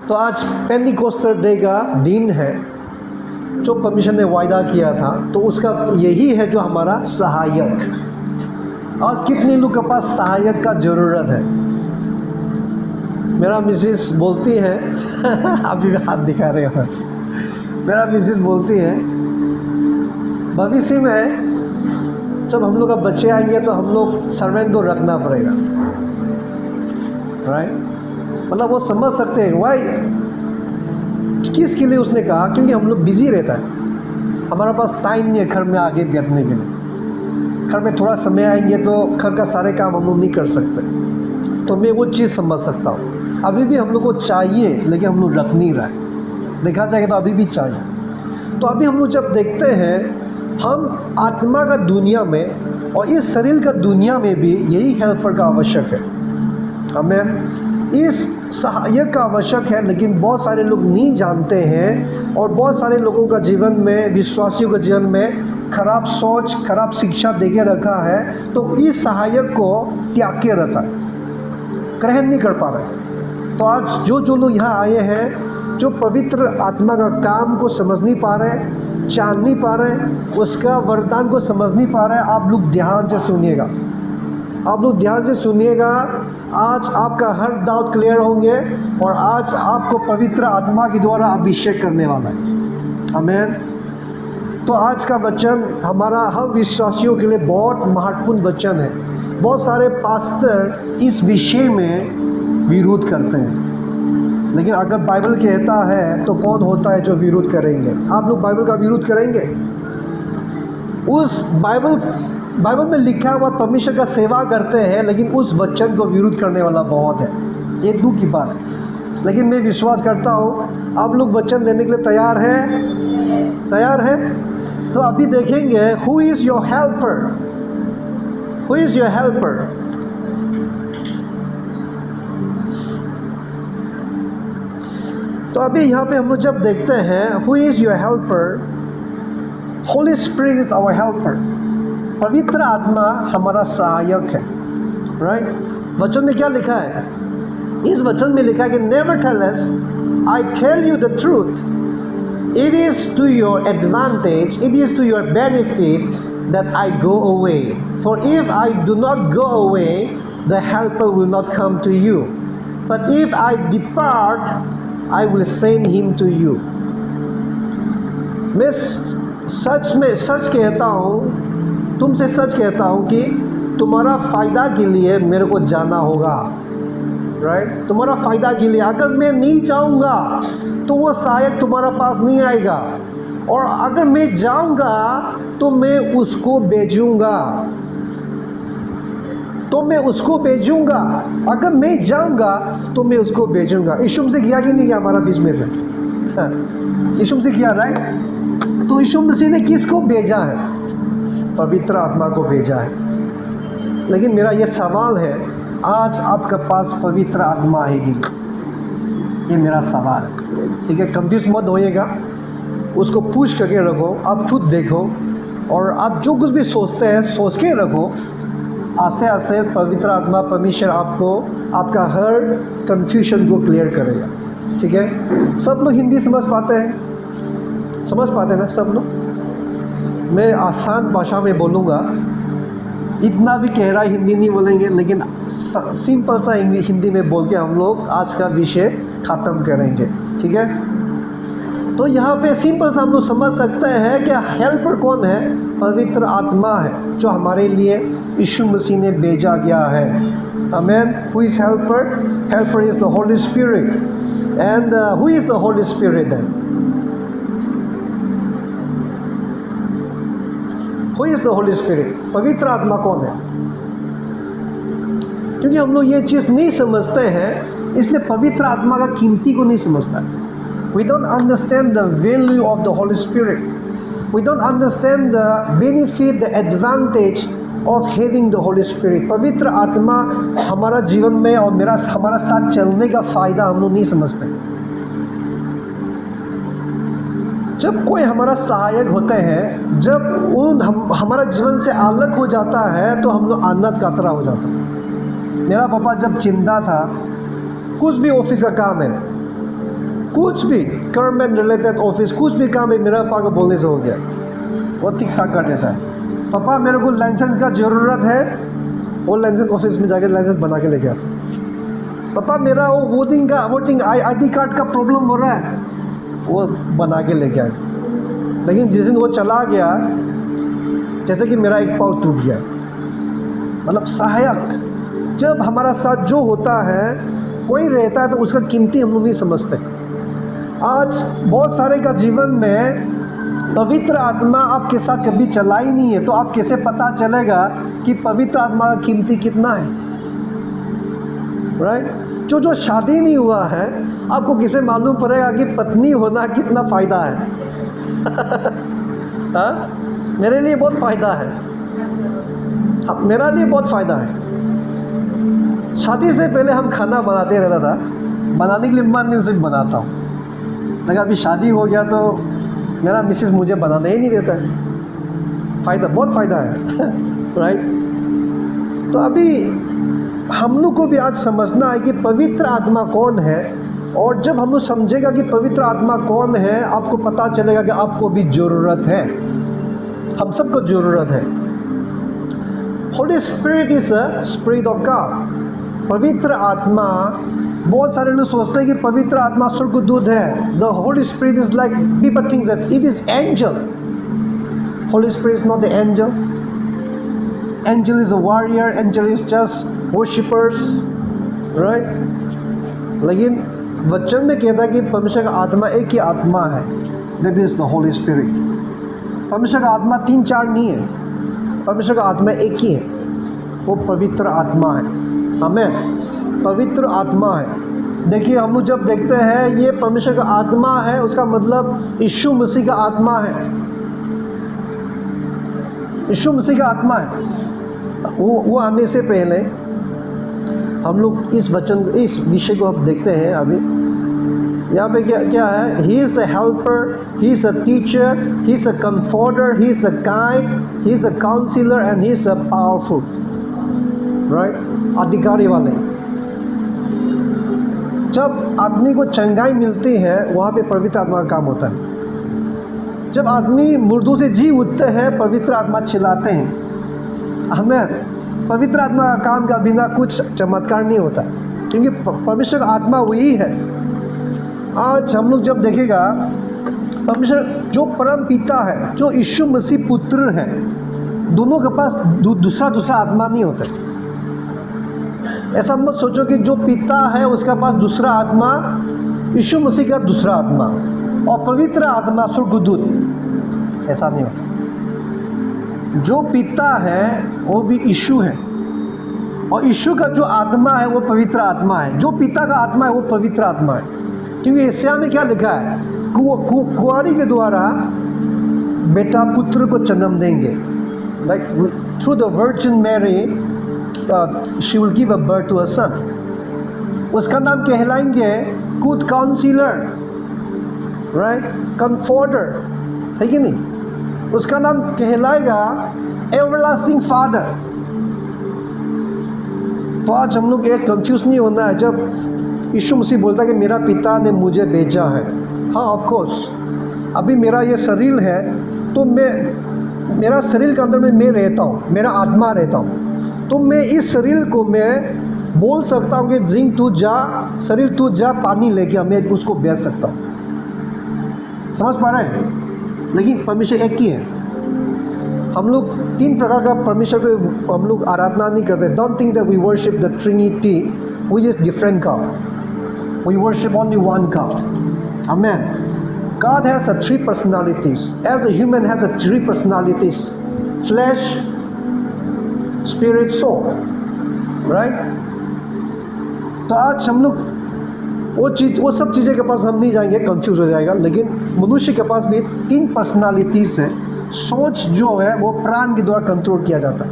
तो आज Pentecostal day का दिन है, जो परमेश्वर ने वायदा किया था, तो उसका यही है जो हमारा सहायक। आज कितने लोग के पास सहायक का ज़रूरत है? मेरा मिसेस बोलती है अभी भी हाथ दिखा रहे हो, मेरा मिसेस बोलती है भविष्य में जब हम लोग का बच्चे आएंगे तो हम लोग सर्वेंट को रखना पड़ेगा, राइट? मतलब वो समझ सकते हैं वाई, किसके लिए उसने कहा, क्योंकि हम लोग बिजी रहता है, हमारा पास टाइम नहीं है घर में आगे बैठने के लिए। घर में थोड़ा समय आएंगे तो घर का सारे काम हम लोग नहीं कर सकते, तो मैं वो चीज़ समझ सकता हूँ। अभी भी हम लोग को चाहिए लेकिन हम लोग रख नहीं रहे, देखा जाएगा तो अभी भी चाहिए। तो अभी हम लोग जब देखते हैं हम आत्मा का दुनिया में और इस शरीर का दुनिया में भी यही हेल्पर का आवश्यक है, आमीन। इस सहायक का आवश्यक है, लेकिन बहुत सारे लोग नहीं जानते हैं और बहुत सारे लोगों का जीवन में, विश्वासियों के जीवन में खराब सोच, खराब शिक्षा देके रखा है, तो इस सहायक को त्याग के रखा है, ग्रहण नहीं कर पा रहे। तो आज जो लोग यहाँ आए हैं, जो पवित्र आत्मा का काम को समझ नहीं पा रहे, जान नहीं पा रहे, उसका वरदान को समझ नहीं पा रहे, आप लोग ध्यान से सुनिएगा, आप लोग ध्यान से सुनिएगा। आज आपका हर डाउट क्लियर होंगे और आज आपको पवित्र आत्मा के द्वारा अभिषेक करने वाला है, आमीन। तो आज का वचन हमारा हम विश्वासियों के लिए बहुत महत्वपूर्ण वचन है। बहुत सारे पास्टर इस विषय में विरोध करते हैं, लेकिन अगर बाइबल कहता है तो कौन होता है जो विरोध करेंगे? आप लोग बाइबल का विरोध करेंगे? उस बाइबल में लिखा हुआ परमेश्वर का सेवा करते हैं, लेकिन उस वचन को विरोध करने वाला बहुत है। ये दुख की बात है, लेकिन मैं विश्वास करता हूँ आप लोग वचन लेने के लिए तैयार हैं? तैयार है? तो अभी देखेंगे who is your helper, who is your helper. तो अभी यहाँ पे हम लोग जब देखते हैं who is your helper, Holy Spirit is our helper. पवित्र आत्मा हमारा सहायक है, राइट? वचन में क्या लिखा है? इस वचन में लिखा है कि nevertheless I tell you the truth, it is to your advantage, it is to your benefit that I go away, for if I do not go away the helper will not come to you, but if I depart I will send him to you। मैं सच कहता हूँ, तुमसे सच कहता हूँ कि तुम्हारा फ़ायदा के लिए मेरे को जाना होगा, राइट? तुम्हारा फ़ायदा के लिए। अगर मैं नहीं जाऊँगा तो वो शायद तुम्हारा पास नहीं आएगा, और अगर मैं जाऊँगा तो मैं उसको भेजूँगा, तो मैं उसको भेजूंगा। अगर मैं जाऊंगा तो मैं उसको भेजूंगा। यीशु मसीह किया कि नहीं किया हमारा बीच में से? यीशु मसीह किया, राइट? तो यीशु मसीह ने किसको भेजा है? पवित्र आत्मा को भेजा है। लेकिन मेरा ये सवाल है, आज आपके पास पवित्र आत्मा आएगी? ये मेरा सवाल है, ठीक है? कंफ्यूज मत होइएगा, उसको पूछ करके रखो, आप खुद देखो, और आप जो कुछ भी सोचते हैं सोच के रखो। आस्ते आस्ते पवित्र आत्मा परमेश्वर आपको, आपका हर कंफ्यूजन को क्लियर करेगा, ठीक है? सब लोग हिंदी समझ पाते हैं? समझ पाते हैं ना सब लोग? मैं आसान भाषा में बोलूँगा, इतना भी गहरा हिंदी नहीं बोलेंगे, लेकिन सिंपल सा हिंदी में बोल के हम लोग आज का विषय ख़त्म करेंगे, ठीक है? तो यहाँ पे सिंपल सा हम लोग समझ सकते हैं कि हेल्पर कौन है? पवित्र आत्मा है, जो हमारे लिए यीशु मसीह ने भेजा गया है, आमीन। Who is helper? Helper is the Holi spirit. And who is the Holi Spirit then? Who is the Holi Spirit? पवित्र आत्मा कौन है? क्योंकि हम लोग ये चीज़ नहीं समझते हैं, इसलिए पवित्र आत्मा का कीमती को नहीं समझता। We don't understand the value of the Holy Spirit. We don't understand the benefit, the advantage of having the Holy Spirit. पवित्र आत्मा हमारा जीवन में और हमारा साथ चलने का फ़ायदा हम लोग नहीं समझते। जब कोई हमारा सहायक होते हैं, जब हमारा जीवन से अलग हो जाता है, तो हम लोग अनाथ कातरा हो जाता है। मेरा पापा जब चिंता था, कुछ भी ऑफिस का काम है, कुछ भी गवर्नमेंट रिलेटेड ऑफिस, कुछ भी काम है मेरा पापा को बोलने से हो गया, वो ठीक ठाक कर देता है। पापा मेरे को लाइसेंस का ज़रूरत है, वो लाइसेंस ऑफिस में जाके लाइसेंस बना के ले गया। पापा मेरा वो वोटिंग ID कार्ड का प्रॉब्लम हो रहा है, वो बना के ले गया। लेकिन जिस दिन वो चला गया, जैसे कि मेरा एक पाँव टूट गया। मतलब सहायक जब हमारा साथ जो होता है कोई रहता है तो उसका कीमती हम लोग नहीं समझते। आज बहुत सारे का जीवन में पवित्र आत्मा आपके साथ कभी चला ही नहीं है, तो आप कैसे पता चलेगा कि पवित्र आत्मा का कीमती कितना है? राइट? जो शादी नहीं हुआ है, आपको कैसे मालूम पड़ेगा कि पत्नी होना कितना फ़ायदा है? हाँ, मेरे लिए बहुत फ़ायदा है, मेरा लिए बहुत फ़ायदा है। शादी से पहले हम खाना बनाते रहता था, बनाने के लिए मन नहीं सिर्फ बनाता हूँ, लेकिन अभी शादी हो गया तो मेरा मिसेस मुझे बनाना ही नहीं देता है। फ़ायदा, बहुत फ़ायदा है। राइट? तो अभी हम लोग को भी आज समझना है कि पवित्र आत्मा कौन है, और जब हम लोग समझेगा कि पवित्र आत्मा कौन है, आपको पता चलेगा कि आपको भी ज़रूरत है, हम सबको ज़रूरत है। Holi spirit is a spirit of God. पवित्र आत्मा, बहुत सारे लोग सोचते हैं कि पवित्र आत्मा स्वर्गदूत है। The Holi Spirit is like, people think that it is angel. Holi Spirit is not the angel. Angel is a warrior, angel is just worshippers, right? लेकिन वचन में कहता है कि परमेश्वर का आत्मा एक ही आत्मा है, that is the Holi spirit. परमेश्वर का आत्मा 3-4 नहीं है, परमेश्वर का आत्मा एक ही है, वो पवित्र आत्मा है। हमें पवित्र आत्मा है। देखिए हम लोग जब देखते हैं ये परमेश्वर का आत्मा है, उसका मतलब यीशु मसीह का आत्मा है। यीशु मसीह का आत्मा है। वो आने से पहले हम लोग इस विषय को अब देखते हैं। अभी यहाँ पे क्या है? He is the helper, he is a teacher, he is a comforter, he is a guide, he is a councillor and he is a powerful, right? अधिकारी वाले। जब आदमी को चंगाई मिलती है, वहाँ पे पवित्र आत्मा का काम होता है। जब आदमी मुर्दों से जी उठते हैं, पवित्र आत्मा चिल्लाते हैं। हमें पवित्र आत्मा का काम का बिना कुछ चमत्कार नहीं होता, क्योंकि परमेश्वर का आत्मा वही है। आज हम लोग जब देखेगा, परमेश्वर जो परम पिता है, जो यीशु मसीह पुत्र है, दोनों के पास दूसरा आत्मा नहीं होता। ऐसा मत सोचो कि जो पिता है उसके पास दूसरा आत्मा, यीशु मसीह का दूसरा आत्मा, और पवित्र आत्मा स्वर्गदूत, ऐसा नहीं होता। जो पिता है वो भी यीशु है, और यीशु का जो आत्मा है वो पवित्र आत्मा है। जो पिता का आत्मा है वो पवित्र आत्मा है। क्योंकि यशायाह में क्या लिखा है? कुंवारी के द्वारा बेटा पुत्र को जन्म देंगे, like through the virgin Mary she will give a birth to a son. उसका नाम कहलाएंगे गुड काउंसिलर, राइट? कंफर्टर, है कि नहीं? उसका नाम कहलाएगा एवरलास्टिंग फादर। तो आज हम लोग एक कंफ्यूज नहीं होना है जब यीशु मसीह बोलता है कि मेरा पिता ने मुझे भेजा है। हाँ, ऑफ कोर्स, अभी मेरा ये शरीर है, तो मेरा शरीर के अंदर में मैं रहता हूँ, मेरा आत्मा रहता हूँ, तो मैं इस शरीर को मैं बोल सकता हूँ कि जिंग तू जा, शरीर तू जा, पानी लेके मैं उसको भेज सकता हूँ। समझ पा रहे हैं? लेकिन परमेश्वर एक ही है। हम लोग 3 प्रकार का परमेश्वर को हम लोग आराधना नहीं करते। Don't think that we worship the Trinity which is different God. We worship only one God. Amen. God has 3 personalities. As a human has 3 personalities: flesh, spirit, soul, right? तो आज हम लोग वो सब चीज़ें के पास हम नहीं जाएंगे, कंफ्यूज हो जाएगा। लेकिन मनुष्य के पास भी 3 पर्सनालिटीज़ हैं। सोच जो है वो प्राण के द्वारा कंट्रोल किया जाता है,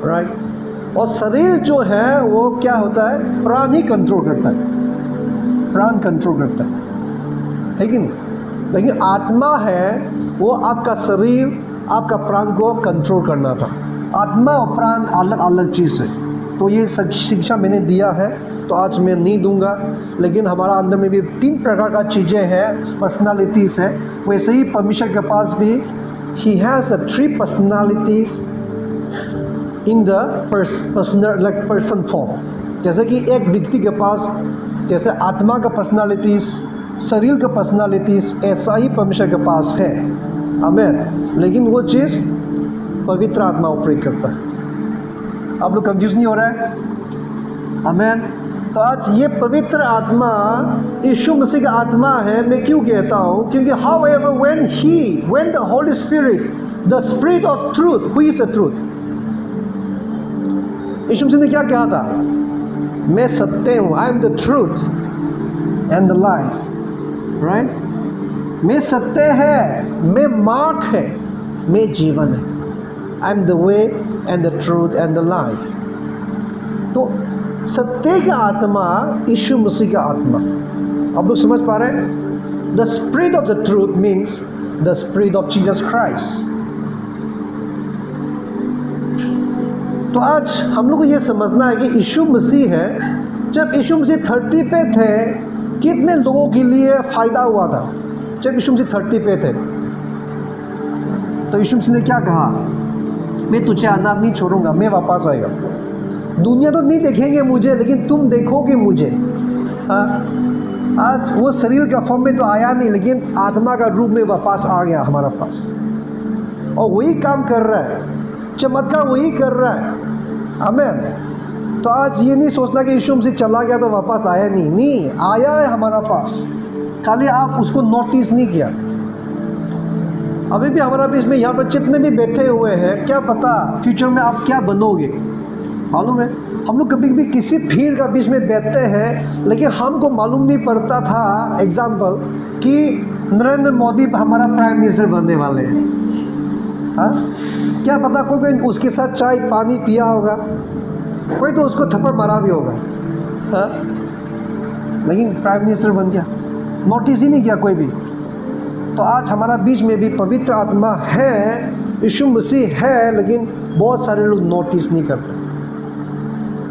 राइट? और शरीर जो है वो क्या होता है? प्राण ही कंट्रोल करता है, प्राण कंट्रोल करता है कि नहीं? लेकिन आत्मा है वो आपका शरीर, आपका प्राण को कंट्रोल करना था। आत्मा और प्राण अलग अलग चीज़ है। तो ये शिक्षा मैंने दिया है तो आज मैं नहीं दूंगा। लेकिन हमारा अंदर में भी 3 प्रकार का चीज़ें हैं, पर्सनालिटीज़ है। वैसे ही परमेश्वर के पास भी he has 3 personalities in the person form. जैसे कि एक व्यक्ति के पास जैसे आत्मा का पर्सनालिटीज़, शरीर का पर्सनालिटीज़, ऐसा ही परमेश्वर के पास है। आमीन। लेकिन वो चीज़ पवित्र आत्मा ऑपरेट करता है। आप लोग कंफ्यूज नहीं हो रहा है? आमीन। तो आज ये पवित्र आत्मा यीशु मसीह का आत्मा है। मैं क्यों कहता हूँ? क्योंकि however when the Holy Spirit, the Spirit of truth, who is the truth? यीशु मसीह ने क्या कहा था? मैं सत्य हूँ, I am the truth and the life, right? मैं सत्य है, मैं मार्ग है, मैं जीवन है। I am the way and the truth and the life. तो सत्य का आत्मा यीशु मसीह का आत्मा। आप लोग समझ पा रहे हैं? The Spirit of the truth means the Spirit of Jesus Christ. तो आज हम लोग को ये समझना है कि यीशु मसीह है। जब यीशु मसीह धरती पे थे, कितने लोगों के लिए फ़ायदा हुआ था? जब यीशु मसीह धरती पे थे तो यीशु मसीह ने क्या कहा? मैं तुझे अनाथ नहीं छोड़ूंगा, मैं वापस आएगा। दुनिया तो नहीं देखेंगे मुझे, लेकिन तुम देखोगे मुझे। आज वो शरीर का फॉर्म में तो आया नहीं, लेकिन आत्मा का रूप में वापस आ गया हमारा पास, और वही काम कर रहा है, चमत्कार वही कर रहा है। आमीन। तो आज ये नहीं सोचना कि यीशु मसीह चला गया तो वापस आया नहीं आया है हमारा पास, खाली आप उसको नोटिस नहीं किया। अभी भी हमारा बीच में यहाँ पर जितने भी बैठे हुए हैं, क्या पता फ्यूचर में आप क्या बनोगे? मालूम है, हम लोग कभी कभी किसी भीड़ का बीच में बैठते हैं, लेकिन हमको मालूम नहीं पड़ता था एग्जाम्पल कि नरेंद्र मोदी हमारा प्राइम मिनिस्टर बनने वाले हैं। हाँ, क्या पता कोई उसके साथ चाय पानी पिया होगा, कोई तो उसको थप्पड़ मारा भी होगा। हाँ, लेकिन प्राइम मिनिस्टर बन गया, नोटिस ही नहीं किया कोई भी। तो आज हमारा बीच में भी पवित्र आत्मा है, यीशु मसीह है, लेकिन बहुत सारे लोग नोटिस नहीं करते।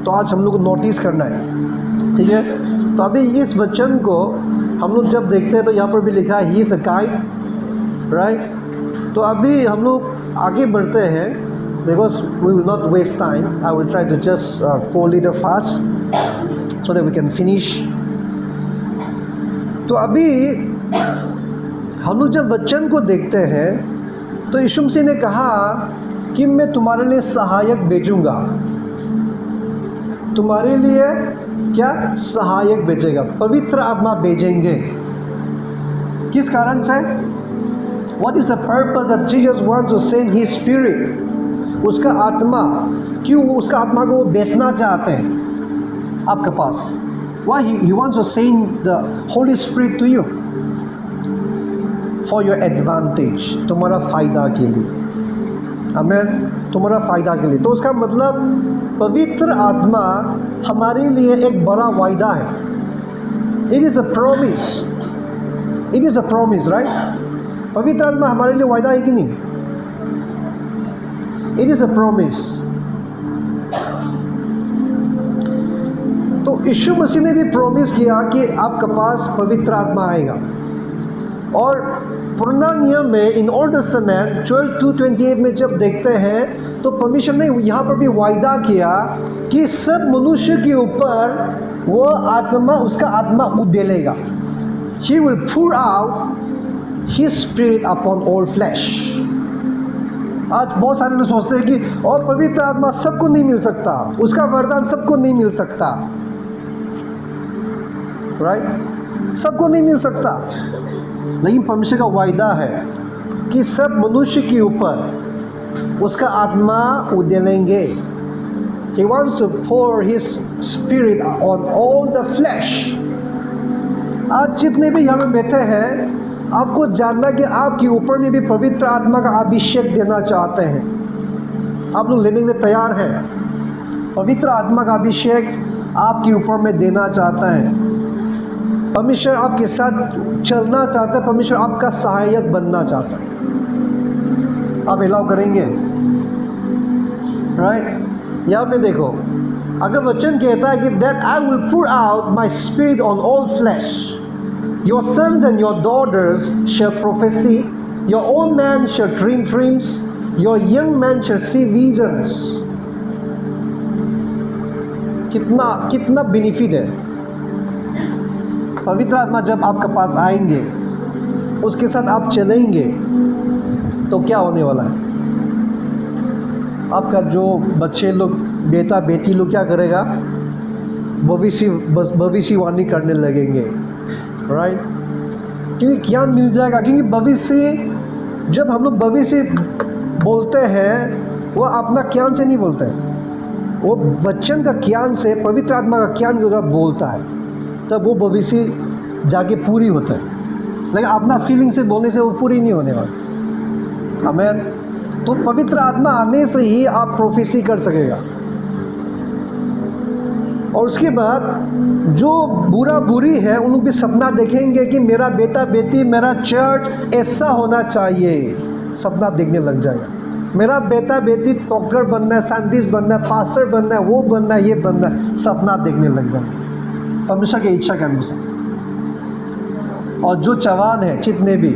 तो आज हम लोग को नोटिस करना है, ठीक है? तो अभी इस वचन को हम लोग जब देखते हैं तो यहाँ पर भी लिखा है he is a guide, right? तो अभी हम लोग आगे बढ़ते हैं, because we will not waste time. I will try to just go little fast so that we can finish. तो अभी हम लोग जब वचन को देखते हैं तो यीशु मसीह ने कहा कि मैं तुम्हारे लिए सहायक भेजूंगा। तुम्हारे लिए क्या सहायक भेजेगा? पवित्र आत्मा भेजेंगे। किस कारण से? What is the purpose that Jesus wants to send His Spirit? उसका आत्मा, क्यों उसका आत्मा को वो भेजना चाहते हैं आपके पास? Why He wants to send the Holy Spirit to you? For your advantage, तुम्हारा फ़ायदा के लिए। आमीन। तुम्हारा फ़ायदा के लिए। तो उसका मतलब पवित्र आत्मा हमारे लिए एक बड़ा वायदा है। It is a promise. It is a promise, right? पवित्र आत्मा हमारे लिए वायदा है कि नहीं? It is a promise. तो यीशु मसीह ने भी प्रॉमिस किया कि आपके पास पवित्र आत्मा आएगा। और पुराना नियम में इन ओल्ड टेस्टामेंट 12:2-28 में जब देखते हैं तो परमेश्वर ने यहाँ पर भी वायदा किया कि सब मनुष्य के ऊपर वो आत्मा, उसका आत्मा उड़ेलेगा। He will pour out His Spirit upon all flesh. आज बहुत सारे लोग सोचते हैं कि और पवित्र आत्मा सबको नहीं मिल सकता, उसका वरदान सबको नहीं मिल सकता, राइट? सबको नहीं मिल सकता। लेकिन परमेश्वर का वायदा है कि सब मनुष्य के ऊपर उसका आत्मा उड़ेलेंगे। He wants to pour His Spirit on all the flesh. आज जितने भी यहाँ में बैठे हैं, आपको जानना कि आपके ऊपर में भी पवित्र आत्मा का अभिषेक देना चाहते हैं। आप लोग लेने के लिए तैयार हैं? पवित्र आत्मा का अभिषेक आपके ऊपर में देना चाहता है। परमेश्वर आपके साथ चलना चाहता है, परमेश्वर आपका सहायक बनना चाहता है। आप अलाउ करेंगे, राइट? यहाँ पे देखो, अगर वचन कहता है कि that I will pour out my spirit on all flesh, your sons and your daughters shall prophesy, your old man shall dream dreams, your young man shall see visions. कितना बेनिफिट है। पवित्र आत्मा जब आपके पास आएंगे, उसके साथ आप चलेंगे, तो क्या होने वाला है? आपका जो बच्चे लोग, बेटा बेटी लोग क्या करेगा? भविष्यवाणी करने लगेंगे, राइट? क्योंकि ज्ञान मिल जाएगा। क्योंकि भविष्य, जब हम लोग भविष्य बोलते हैं, वो अपना ज्ञान से नहीं बोलते हैं, वो वचन का ज्ञान से, पवित्र आत्मा का ज्ञान के द्वारा बोलता है, तब वो भविष्य जाके पूरी होता है। लेकिन अपना फीलिंग से बोलने से वो पूरी नहीं होने वाली। आमीन। तो पवित्र आत्मा आने से ही आप प्रोफेसी कर सकेगा। और उसके बाद जो बुरी है, उन लोग भी सपना देखेंगे कि मेरा बेटा बेटी, मेरा चर्च ऐसा होना चाहिए, सपना देखने लग जाएगा। मेरा बेटा बेटी डॉक्टर बनना है, साइंटिस्ट बनना है, पास्टर बनना है, वो बनना है, ये बनना है, सपना देखने लग जाएगा परमेश्वर की इच्छा के अनुसार। और जो जवान है जितने भी,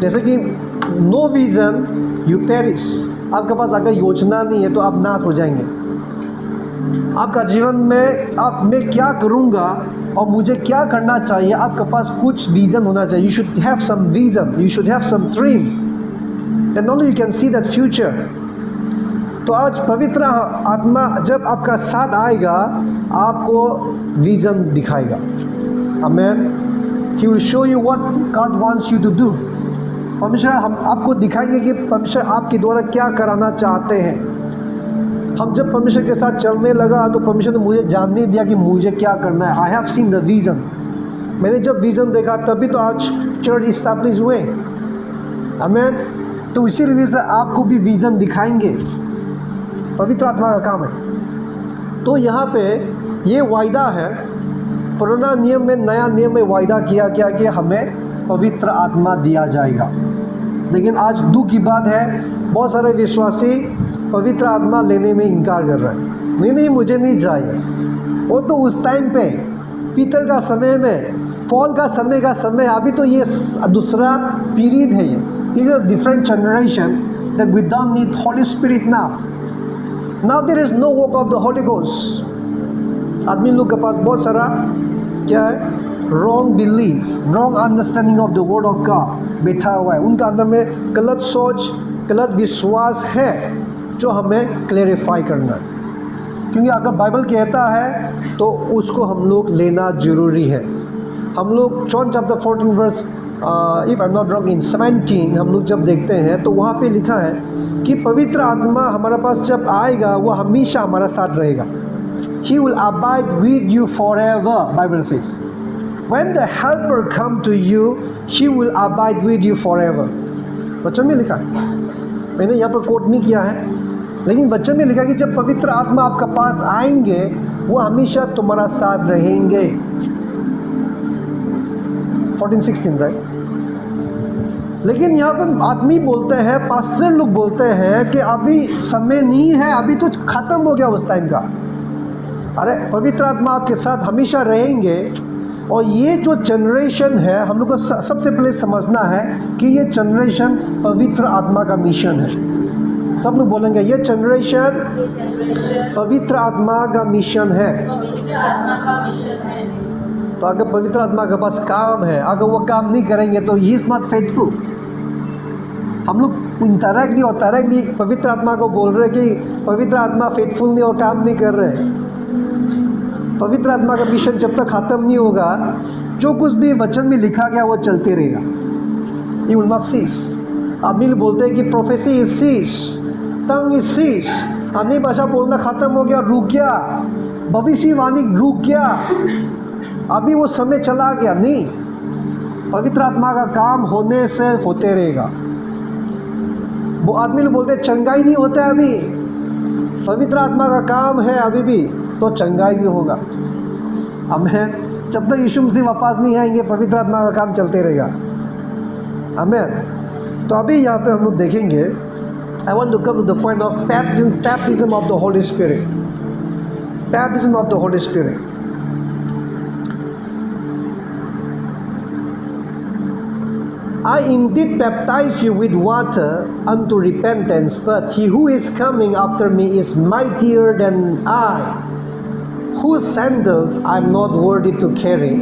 जैसे कि नो विजन यू पेरिश, आपके पास अगर योजना नहीं है तो आप नाश हो जाएंगे। आपका जीवन में मैं क्या करूँगा और मुझे क्या करना चाहिए, आपके पास कुछ विजन होना चाहिए। You should have some vision, you should have some dream, then only you can see that future. तो आज पवित्र आत्मा जब आपका साथ आएगा, आपको विजन दिखाएगा। आमीन। He will show you what God wants you to do. परमेश्वर हम आपको दिखाएंगे कि परमेश्वर आपके द्वारा क्या कराना चाहते हैं। हम जब परमेश्वर के साथ चलने लगा तो परमेश्वर ने मुझे जानने दिया कि मुझे क्या करना है। I have seen the vision. मैंने जब विजन देखा तभी तो आज चर्च इस्टेब्लिश हुए। आमीन। तो इसीलिए से आपको भी विजन दिखाएंगे, पवित्र आत्मा का काम है। तो यहाँ पे ये वायदा है, पुराना नियम में, नया नियम में वायदा किया गया कि हमें पवित्र आत्मा दिया जाएगा। लेकिन आज दुख की बात है, बहुत सारे विश्वासी पवित्र आत्मा लेने में इनकार कर रहे हैं। नहीं, मुझे नहीं चाहिए। वो तो उस टाइम पे पीटर का समय में, पॉल का समय, अभी तो ये दूसरा पीरियड है। ये is a different generation that we don't need holy spirit now there is no work of the holy ghost. आदमी लोग के पास बहुत सारा क्या है, wrong belief, wrong understanding of the word of God बैठा हुआ है। उनका अंदर में गलत सोच, गलत विश्वास है, जो हमें क्लेरिफाई करना है। क्योंकि अगर बाइबल कहता है तो उसको हम लोग लेना जरूरी है। हम लोग John chapter 14 verse if I am not wrong in 17 हम लोग जब देखते हैं तो वहाँ पे लिखा है कि पवित्र आत्मा हमारे पास जब आएगा, वो हमेशा हमारा साथ रहेगा। He will abide with you forever, Bible says. When the helper come to you, he will abide with you forever. वचन में लिखा है, मैंने यहाँ पर कोट नहीं किया है, लेकिन वचन में लिखा कि जब पवित्र आत्मा आपका पास आएंगे, वो हमेशा तुम्हारा साथ रहेंगे। 14-16 राइट। लेकिन यहाँ पर आदमी बोलते हैं, पास्टर लोग बोलते हैं कि अभी समय नहीं है, अभी तो खत्म हो गया उस टाइम का। अरे पवित्र आत्मा आपके साथ हमेशा रहेंगे। और ये जो जनरेशन है, हम लोग को सबसे पहले समझना है कि ये जनरेशन पवित्र आत्मा का मिशन है। सब लोग बोलेंगे ये जनरेशन पवित्र आत्मा का मिशन है। तो अगर पवित्र आत्मा के पास काम है, अगर वो काम नहीं करेंगे तो ही इज नॉट फेथफुल। हम लोग इंटरेक्टली और डायरेक्टली पवित्र आत्मा को बोल रहे कि पवित्र आत्मा फेथफुल नहीं, वो काम नहीं कर रहे। पवित्र आत्मा का मिशन जब तक खत्म नहीं होगा, जो कुछ भी वचन में लिखा गया वो चलते रहेगा। He will not cease। आदमी लोग बोलते हैं कि prophecy is cease, tongue is cease, अन्य भाषा बोलना खत्म हो गया, रुक गया, भविष्यवाणी रुक गया, अभी वो समय चला गया। नहीं, पवित्र आत्मा का काम होने से होते रहेगा। वो आदमी लोग बोलते हैं चंगाई नहीं होता है अभी, पवित्र आत्मा का काम है अभी भी, तो चंगाई भी होगा। आमीन। जब तक यीशु मसीह वापस नहीं आएंगे, पवित्र आत्मा का काम चलते रहेगा। आमीन। तो अभी यहाँ पे हम लोग देखेंगे, I want to come to the point of baptism of the Holi spirit. Baptism of the Holy Spirit. I indeed baptize you with water unto repentance, but he who is coming after me is mightier than I, whose sandals I am not worthy to carry.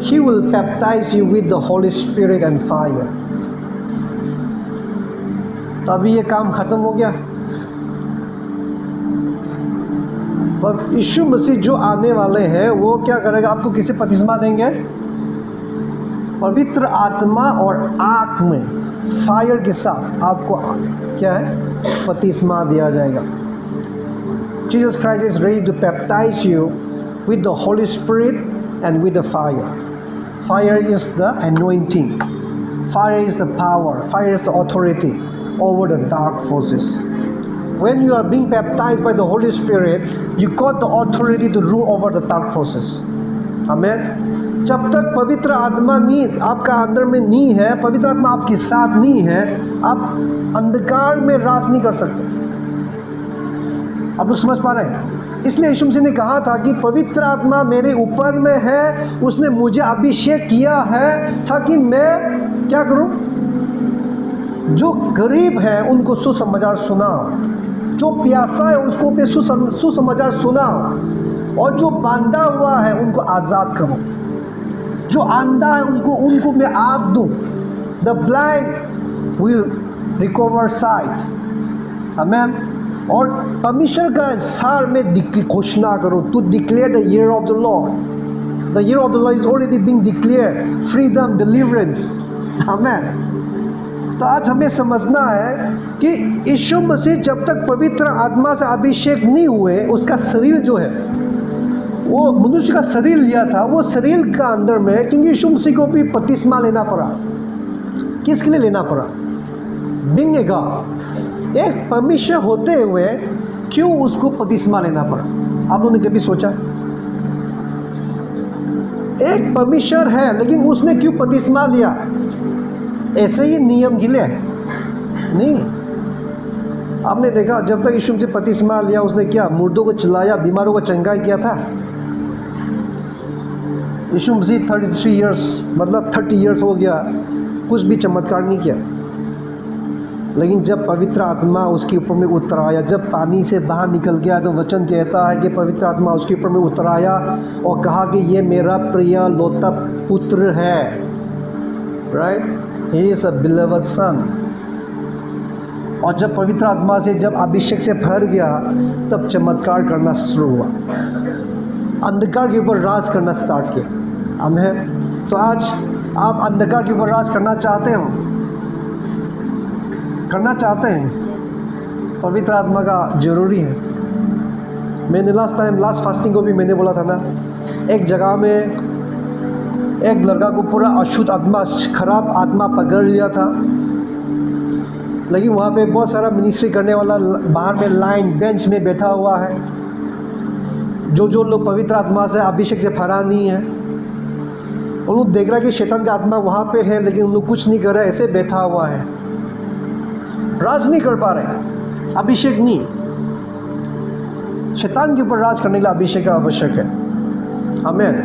He will baptize you with the Holy Spirit and fire. तो अभी ये काम खत्म हो गया। पर यीशु मसीह जो आने वाले हैं वो क्या करेगा? आपको किसे बपतिस्मा देंगे? पवित्र आत्मा और आग में, फायर के साथ आपको क्या है? बपतिस्मा दिया जाएगा। Jesus Christ is ready to baptize you with the Holy Spirit and with the fire. Fire is the anointing. Fire is the power. Fire is the authority over the dark forces. When you are being baptized by the Holy Spirit, you got the authority to rule over the dark forces. Amen. जब तक पवित्र आत्मा नहीं आपका अंदर में नहीं है, पवित्र आत्मा आपके साथ नहीं है, आप अंधकार में राज नहीं कर सकते। आप लोग समझ पा रहे हैं? इसलिए यीशु मसीह ने कहा था कि पवित्र आत्मा मेरे ऊपर में है, उसने मुझे अभिषेक किया है ताकि मैं क्या करूं? जो गरीब है उनको सुसमाचार सुनाओ, जो प्यासा है उसको मैं सुसमाचार सुनाओ, और जो बांधा हुआ है उनको आज़ाद करो, जो अंधा है उनको मैं आँख दूँ। The blind will recover sight. Amen. और परमेश्वर का सार में घोषणा करो, to declare the year of the Lord. The year of the Lord is already being declared, freedom, deliverance. Amen. तो आज हमें समझना है कि यीशु मसीह जब तक पवित्र आत्मा से अभिषेक नहीं हुए, उसका शरीर जो है वो मनुष्य का शरीर लिया था, वो शरीर का अंदर में, क्योंकि यीशु मसीह को भी बपतिस्मा लेना पड़ा। किसके लिए लेना पड़ा? बीइंग ए गॉड, एक परमेश्वर होते हुए क्यों उसको बपतिस्मा लेना पड़ा? आप लोगों ने कभी सोचा? एक परमेश्वर है लेकिन उसने क्यों बपतिस्मा लिया? ऐसे ही नियम के लिए नहीं। आपने देखा जब तक यीशु मसीह बपतिस्मा लिया, उसने क्या? मुर्दों को चिल्लाया, बीमारों को चंगाई किया था। यीशु मसीह 33 ईयर्स मतलब 30 ईयर्स हो गया, कुछ भी चमत्कार नहीं किया। लेकिन जब पवित्र आत्मा उसके ऊपर में उतर आया, जब पानी से बाहर निकल गया, तो वचन कहता है कि पवित्र आत्मा उसके ऊपर में उतर आया और कहा कि ये मेरा प्रिय लौता पुत्र है। Right? He is a beloved son. और जब पवित्र आत्मा से जब अभिषेक से भर गया, तब चमत्कार करना शुरू हुआ, अंधकार के ऊपर राज करना स्टार्ट किया। आमेन। तो आज आप अंधकार के ऊपर राज करना चाहते हो? करना चाहते हैं? पवित्र आत्मा का जरूरी है। मैंने लास्ट फास्टिंग को भी मैंने बोला था ना, एक जगह में एक लड़का को पूरा अशुद्ध आत्मा, खराब आत्मा पकड़ लिया था। लेकिन वहाँ पे बहुत सारा मिनिस्ट्री करने वाला बाहर में लाइन बेंच में बैठा हुआ है। जो लोग पवित्र आत्मा से अभिषेक से भरा नहीं है, उन लोग देख रहा है कि शैतान का आत्मा वहाँ पे है, लेकिन उन लोग कुछ नहीं कर रहे, ऐसे बैठा हुआ है, राज नहीं कर पा रहे। अभिषेक नहीं। शैतान के ऊपर राज करने के लिए अभिषेक का आवश्यक है। आमेन।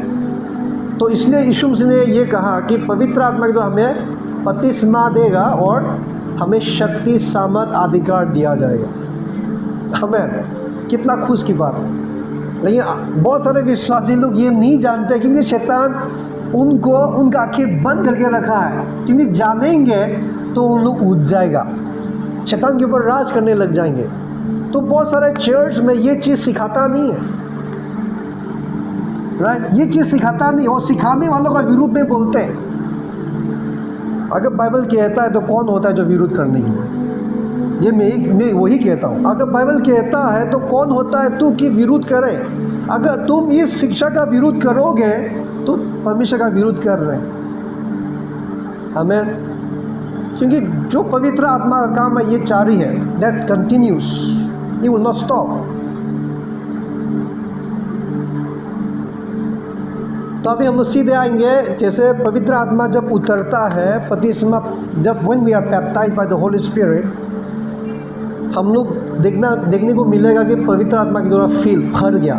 तो इसलिए यीशु मसीह ने ये कहा कि पवित्र आत्मा के द्वारा हमें बपतिस्मा देगा और हमें शक्ति, सामर्थ, अधिकार दिया जाएगा। आमेन। कितना खुश की बात है। लेकिन बहुत सारे विश्वासी लोग ये नहीं जानते, क्योंकि शैतान उनका आंखें बंद करके रखा है, क्योंकि जानेंगे तो उन लोग उठ जाएगा, शैतान के ऊपर राज करने लग जाएंगे। तो बहुत सारे चर्च में ये चीज़ सिखाता नहीं है। राइट? ये चीज़ सिखाता नहीं, और सिखाने वालों का विरोध में बोलते हैं। अगर बाइबल कहता है तो कौन होता है जो विरोध करने के लिए? ये मैं वही कहता हूँ। अगर बाइबल कहता है तो कौन होता है तू कि विरोध करे? अगर तुम इस शिक्षा का विरोध करोगे तो परमेश्वर का विरोध कर रहे हैं। हमें, क्योंकि जो पवित्र आत्मा का काम है ये जारी है, that continuous, he will not stop. तो अभी हम सीधे आएंगे, जैसे पवित्र आत्मा जब उतरता है, बपतिस्मा जब when we are baptised by the Holi spirit, हम लोग देखने को मिलेगा कि पवित्र आत्मा के द्वारा फील भर गया,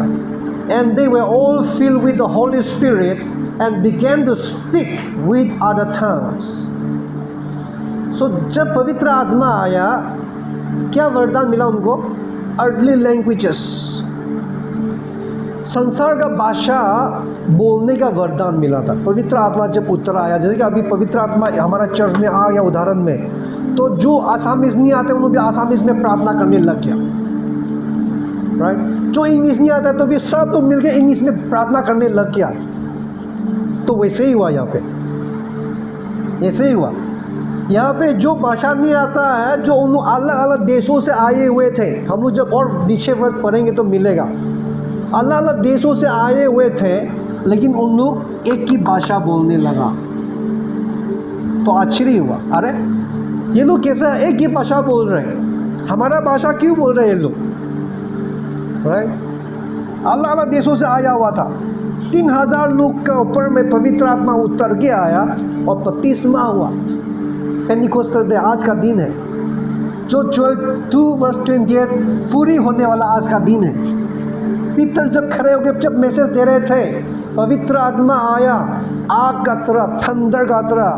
and they were all filled with the Holy Spirit and began to speak with other tongues. So जब पवित्र आत्मा आया, क्या वरदान मिला उनको? Earthly languages, संसार का भाषा बोलने का वरदान मिला था। पवित्र आत्मा जब उतर आया, जैसे कि अभी पवित्र आत्मा हमारा चर्च में आ गया उदाहरण में, तो जो आसामीज नहीं आते उन्होंने भी आसामीज में प्रार्थना करने लग गया, राइट? जो इंग्लिश नहीं आता तो भी सब लोग मिलकर इंग्लिश में प्रार्थना करने लग गया। तो वैसे ही हुआ यहाँ पे, ऐसे ही हुआ यहाँ पे। जो भाषा नहीं आता है, जो उन अलग अलग देशों से आए हुए थे, हम लोग जब और नीचे वर्ष पढ़ेंगे तो मिलेगा, अलग अलग देशों से आए हुए थे, लेकिन उन लोग एक ही भाषा बोलने लगा। तो आश्चर्य हुआ, अरे ये लोग कैसा एक ही भाषा बोल रहे हैं, हमारा भाषा क्यों बोल रहे हैं ये लोग, राइट? अलग अलग देशों से आया हुआ था। 3000 लोग के ऊपर में पवित्र आत्मा उतर के आया और बपतिस्मा हुआ। पेंटिकोस्टल डे आज का दिन है, जो 2:28 पूरी होने वाला आज का दिन है। पीटर जब खड़े होकर जब मैसेज दे रहे थे, पवित्र आत्मा आया आग का तरह, थंडर का तरह,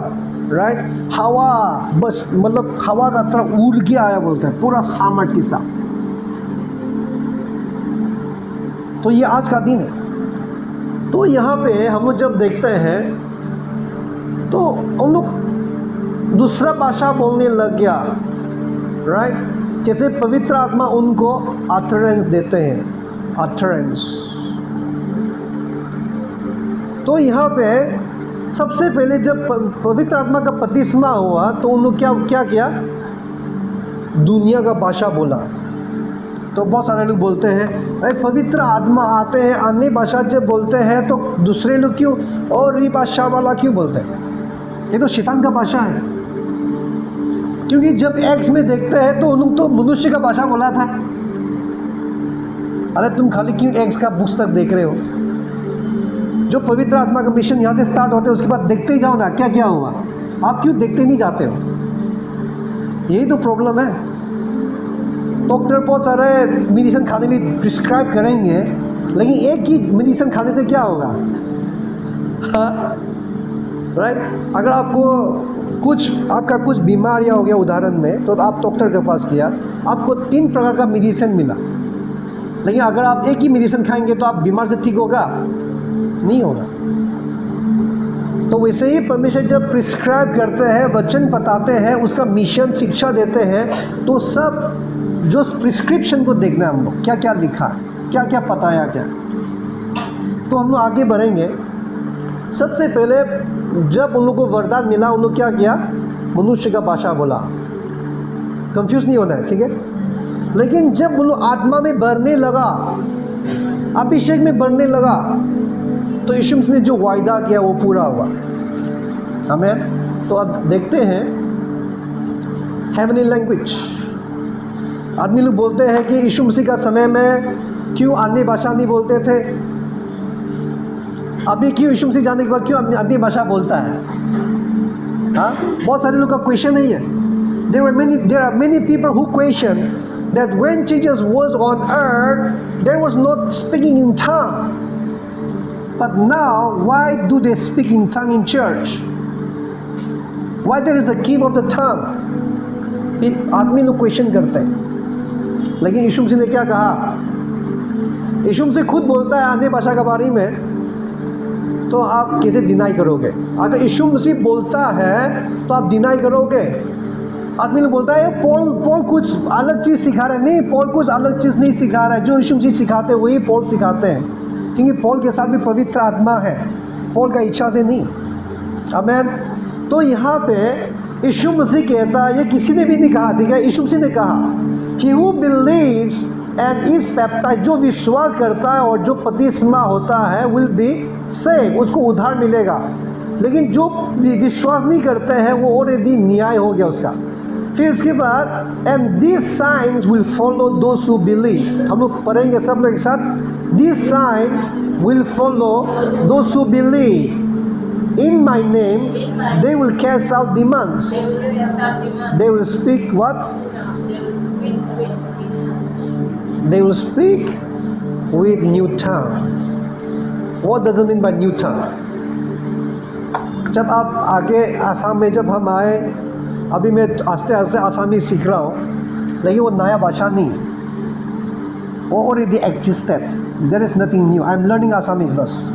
राइट? हवा, बस मतलब हवा का तरह उड़ के आया बोलते हैं, पूरा सामर्थ के साथ। तो ये आज का दिन है। तो यहाँ पे हम लोग जब देखते हैं तो हम लोग दूसरा भाषा बोलने लग गया, राइट? जैसे पवित्र आत्मा उनको अथरेंस देते हैं, अथरेंस। तो यहाँ पे सबसे पहले जब पवित्र आत्मा का बपतिस्मा हुआ तो उन लोग क्या किया? दुनिया का भाषा बोला। तो बहुत सारे लोग बोलते हैं अरे पवित्र आत्मा आते हैं, अन्य भाषा जब बोलते हैं तो दूसरे लोग क्यों और ये भाषा वाला क्यों बोलते हैं? ये तो शैतान का भाषा है। क्योंकि जब एक्स में देखते हैं तो उन लोग तो मनुष्य का भाषा बोला था। अरे तुम खाली क्यों एक्स का पुस्तक देख रहे हो? जो पवित्र आत्मा का मिशन यहाँ से स्टार्ट होते हैं उसके बाद देखते ही जाओ ना क्या क्या हुआ। आप क्यों देखते नहीं जाते हो? यही तो प्रॉब्लम है। डॉक्टर बहुत सारे मेडिसिन खाने के लिए प्रिस्क्राइब करेंगे, लेकिन एक ही मेडिसिन खाने से क्या होगा? हाँ, राइट? अगर आपका कुछ बीमारियाँ हो गया उदाहरण में, तो आप डॉक्टर के पास किया, आपको 3 प्रकार का मेडिसिन मिला, लेकिन अगर आप एक ही मेडिसिन खाएंगे तो आप बीमार से ठीक होगा? नहीं होगा। तो वैसे ही परमेश्वर जब प्रिस्क्राइब करते हैं, वचन बताते हैं, उसका मिशन शिक्षा देते हैं, तो सब जो प्रिस्क्रिप्शन को देखना है हम लोग, क्या क्या लिखा, क्या क्या बताया क्या। तो हम लोग आगे बढ़ेंगे। सबसे पहले जब उन लोगों को वरदान मिला, उन लोग क्या किया? मनुष्य का भाषा बोला। कंफ्यूज नहीं होना है, ठीक है? लेकिन जब उन लोग आत्मा में बढ़ने लगा, अभिषेक में बढ़ने लगा, तो यीशु मसीह ने जो वायदा किया वो पूरा हुआ। आमीन। तो अब देखते हैं हेवनली लैंग्वेज। आदमी लोग बोलते हैं कि यीशु मसीह का समय में क्यों अन्य भाषा नहीं बोलते थे, अभी क्यों यीशु मसीह जाने के बाद क्यों अन्य भाषा बोलता है? हाँ, बहुत सारे लोग का क्वेश्चन नहीं है। There are many people who question that when Jesus was on earth, there was not speaking in tongue. But now, why do they speak in tongue in church? Why there is a gift of the tongue? आदमी लोग question करते हैं, लेकिन यीशु मसीह ने क्या कहा? यीशु मसीह खुद बोलता है अन्य भाषा के बारे में, तो आप कैसे डिनाई करोगे? अगर यीशु मसीह बोलता है तो आप डिनाई करोगे? आदमी लोग बोलता है पॉल कुछ अलग चीज़ सिखा रहा है। नहीं, पॉल कुछ अलग चीज़ नहीं सिखा रहा है। जो यीशु मसीह सिखाते हैं वही पॉल सिखाते हैं, क्योंकि पॉल के साथ भी पवित्र आत्मा है, पॉल का इच्छा से नहीं। आमीन। तो यहाँ पे यीशु मसीह कहता है, ये किसी ने भी नहीं कहा, ठीक है? यीशु मसीह ने कहा कि who believes and is baptised, जो विश्वास करता है और जो बपतिस्मा होता है, विल बी सेव, उसको उद्धार मिलेगा। लेकिन जो विश्वास नहीं करते हैं वो ऑलरेडी न्याय हो गया उसका। फिर उसके बाद and this science will follow those who believe. हम लोग पढ़ेंगे सब लोग एक साथ, this sign will follow those who believe in my name they will cast out demons, they will speak what? They will speak with new tongue. What does it mean by new tongue? जब आप आगे आसाम में जब हम आए, अभी मैं आस्ते आस्ते आसामी सीख रहा हूँ, लेकिन वो नया भाषा नहीं, वो already existed. There is nothing new. I am learning Assamese बस,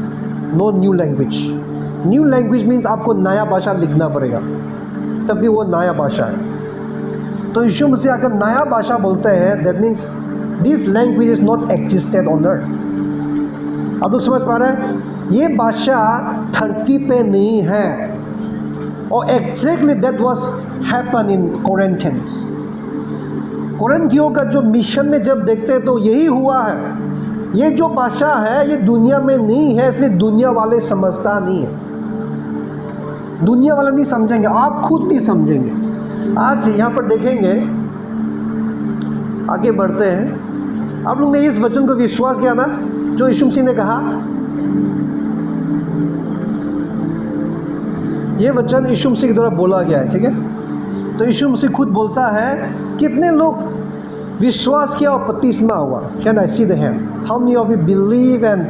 no new language. New language means आपको नया भाषा लिखना पड़ेगा, तभी वो नया भाषा है। तो यीशु मसीह अगर नया भाषा बोलते हैं, that means this language is not existed on earth. आप लोग समझ पा रहे हैं? ये भाषा धरती पे नहीं है, और exactly that was happen in Corinthians. कोरिन्थियों का जो मिशन में जब देखते हैं तो यही हुआ है। ये जो भाषा है ये दुनिया में नहीं है, इसलिए दुनिया वाले समझता नहीं है, दुनिया वाले नहीं समझेंगे, आप खुद नहीं समझेंगे। आज यहाँ पर देखेंगे, आगे बढ़ते हैं। आप लोग ने इस वचन को विश्वास किया ना, जो यीशु मसीह ने कहा, ये वचन यीशु मसीह के द्वारा बोला गया है, ठीक है। तो यीशु मसीह खुद बोलता है, कितने लोग विश्वास किया और बपतिस्मा हुआ? Can I see the hand? How many of you believe and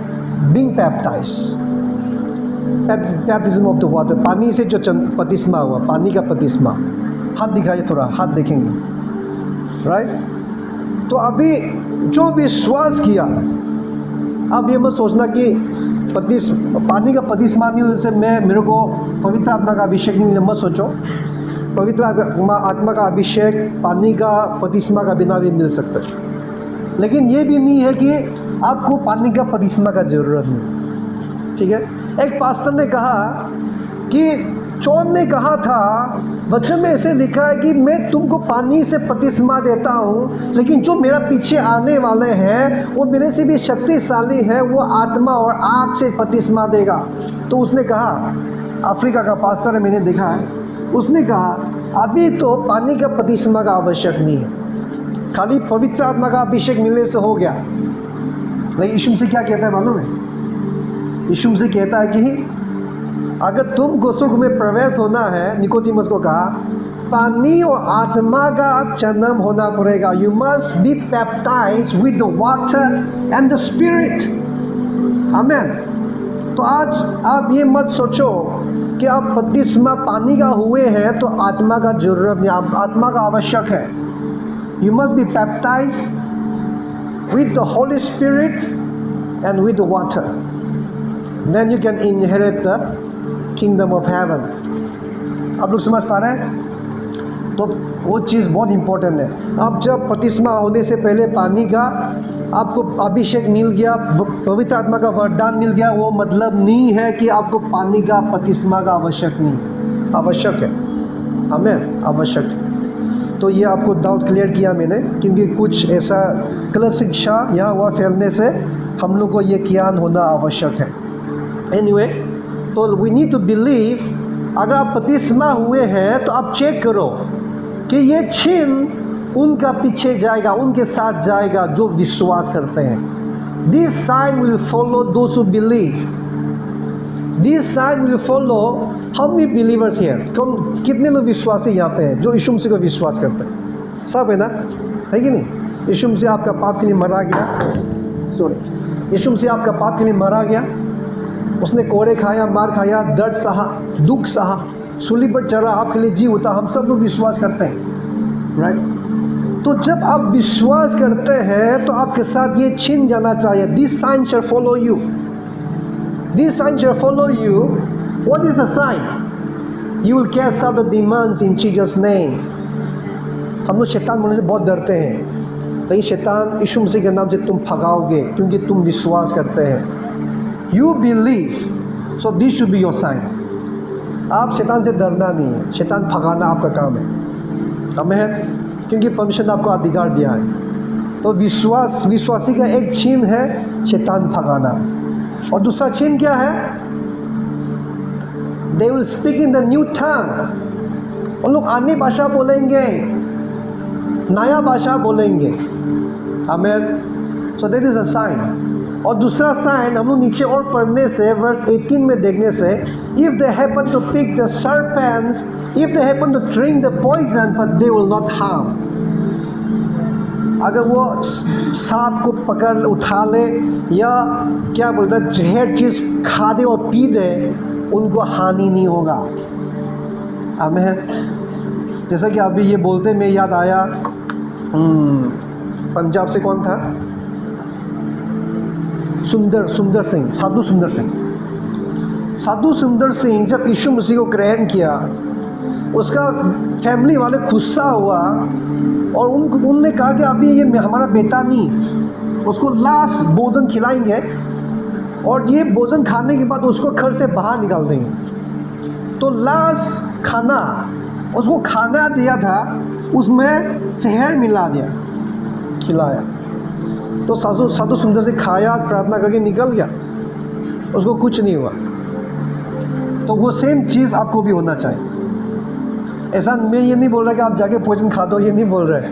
being baptised? Baptism of the water, पानी से जो बपतिस्मा हुआ, पानी का बपतिस्मा। हाथ दिखाइए, थोड़ा हाथ देखेंगे, राइट। तो अभी जो विश्वास किया, अब ये मत सोचना कि पानी का बपतिस्मा नहीं होने से मेरे को पवित्र आत्मा का अभिषेक नहीं मिला, मत सोचो। पवित्र आत्मा का अभिषेक पानी का बपतिस्मा का बिना भी मिल सकता है, लेकिन ये भी नहीं है कि आपको पानी का बपतिस्मा का ज़रूरत नहीं, ठीक है। एक पास्टर ने कहा कि जॉन ने कहा था, वचन में ऐसे लिखा है कि मैं तुमको पानी से बपतिस्मा देता हूँ, लेकिन जो मेरा पीछे आने वाले हैं वो मेरे से भी शक्तिशाली है, वो आत्मा और आग से बपतिस्मा देगा। तो उसने कहा, अफ्रीका का पास्टर है, मैंने देखा है, उसने कहा अभी तो पानी का बपतिस्मा का आवश्यक नहीं है, खाली पवित्र आत्मा का अभिषेक मिलने से हो गया। लेकिन यीशु मसीह क्या कहता है मालूम है? यीशु मसीह कहता है कि अगर तुमको सुख में प्रवेश होना है, निकोदेमुस को कहा, पानी और आत्मा का जन्म होना पड़ेगा। You must be baptised with the water and the spirit. आमीन। तो आज आप ये मत सोचो कि आप बपतिस्मा पानी का हुए हैं तो आत्मा का जरूरत नहीं, आत्मा का आवश्यक है। You must be baptised with the Holi spirit and with the water, then you can inherit the kingdom of heaven. आप लोग समझ पा रहे हैं? तो वो चीज़ बहुत इम्पोर्टेंट है। अब जब बपतिस्मा होने से पहले पानी का आपको अभिषेक मिल गया, पवित्र आत्मा का वरदान मिल गया, वो मतलब नहीं है कि आपको पानी का बपतिस्मा का आवश्यक नहीं, आवश्यक है। हमें आवश्यक है। तो ये आपको डाउट क्लियर किया मैंने, क्योंकि कुछ ऐसा गलत शिक्षा यहाँ हुआ फैलने से हम लोग को ये ज्ञान होना आवश्यक है। एनीवे, तो वी नीड टू बिलीव। अगर आप बपतिस्मा हुए हैं तो आप चेक करो कि ये चिन्ह उनका पीछे जाएगा, उनके साथ जाएगा जो विश्वास करते हैं। This sign will follow those who believe. This sign will follow how many believers here? कितने लोग विश्वासी यहाँ पे हैं जो यीशु मसीह को विश्वास करते हैं? सब है ना, है कि नहीं? यीशु मसीह आपका पाप के लिए मरा गया, यीशु मसीह आपका पाप के लिए मरा गया, उसने कोड़े खाया, मार खाया, दर्द सहा, दुख सहा, सूली पर चढ़ा, आपके लिए जी उठा। हम सब लोग विश्वास करते हैं, राइट? तो जब आप विश्वास करते हैं तो आपके साथ ये चिन्ह जाना चाहिए। This sign shall follow you, this sign shall follow you. What is the sign? You will cast out the demons in Jesus name. हम लोग शैतान बोलने से बहुत डरते हैं, लेकिन शैतान यीशु मसीह के नाम से तुम भगाओगे, क्योंकि तुम विश्वास करते हैं। You believe, so this should be your sign. आप शैतान से डरना नहीं है, शैतान भगाना आपका काम है। हमें, क्योंकि परमेश्वर ने आपको अधिकार दिया है। तो विश्वासी का एक चिन्ह है शैतान भगाना, और दूसरा चिन्ह क्या है? They will speak in the new tongue. उन लोग अन्य भाषा बोलेंगे, नया भाषा बोलेंगे। Amen. So that is a sign. और दूसरा साइन हम लोग नीचे और पढ़ने से, वर्स 18 में देखने से, if they happen to pick the serpents, if they happen to drink the poison, but they will not harm. अगर वो सांप को पकड़ उठा ले या क्या बोलते हैं जहर चीज़ खा दे और पी दे, उनको हानि नहीं होगा। आमीन। जैसा कि अभी ये बोलते में याद आया, पंजाब से कौन था, सुंदर सिंह, साधु सुंदर सिंह। साधु सुंदर सिंह जब यीशु मसीह को ग्रहण किया, उसका फैमिली वाले गुस्सा हुआ और उनने कहा कि अभी ये हमारा बेटा नहीं, उसको लास्ट भोजन खिलाएंगे और ये भोजन खाने के बाद उसको घर से बाहर निकाल देंगे। तो लास्ट खाना उसको खाना दिया था, उसमें जहर मिला दिया, खिलाया। तो साधु सुंदर से खाया, प्रार्थना करके निकल गया, उसको कुछ नहीं हुआ। तो वो सेम चीज़ आपको भी होना चाहिए। ऐसा मैं ये नहीं बोल रहा कि आप जाके पॉइजन खा दो, ये नहीं बोल रहे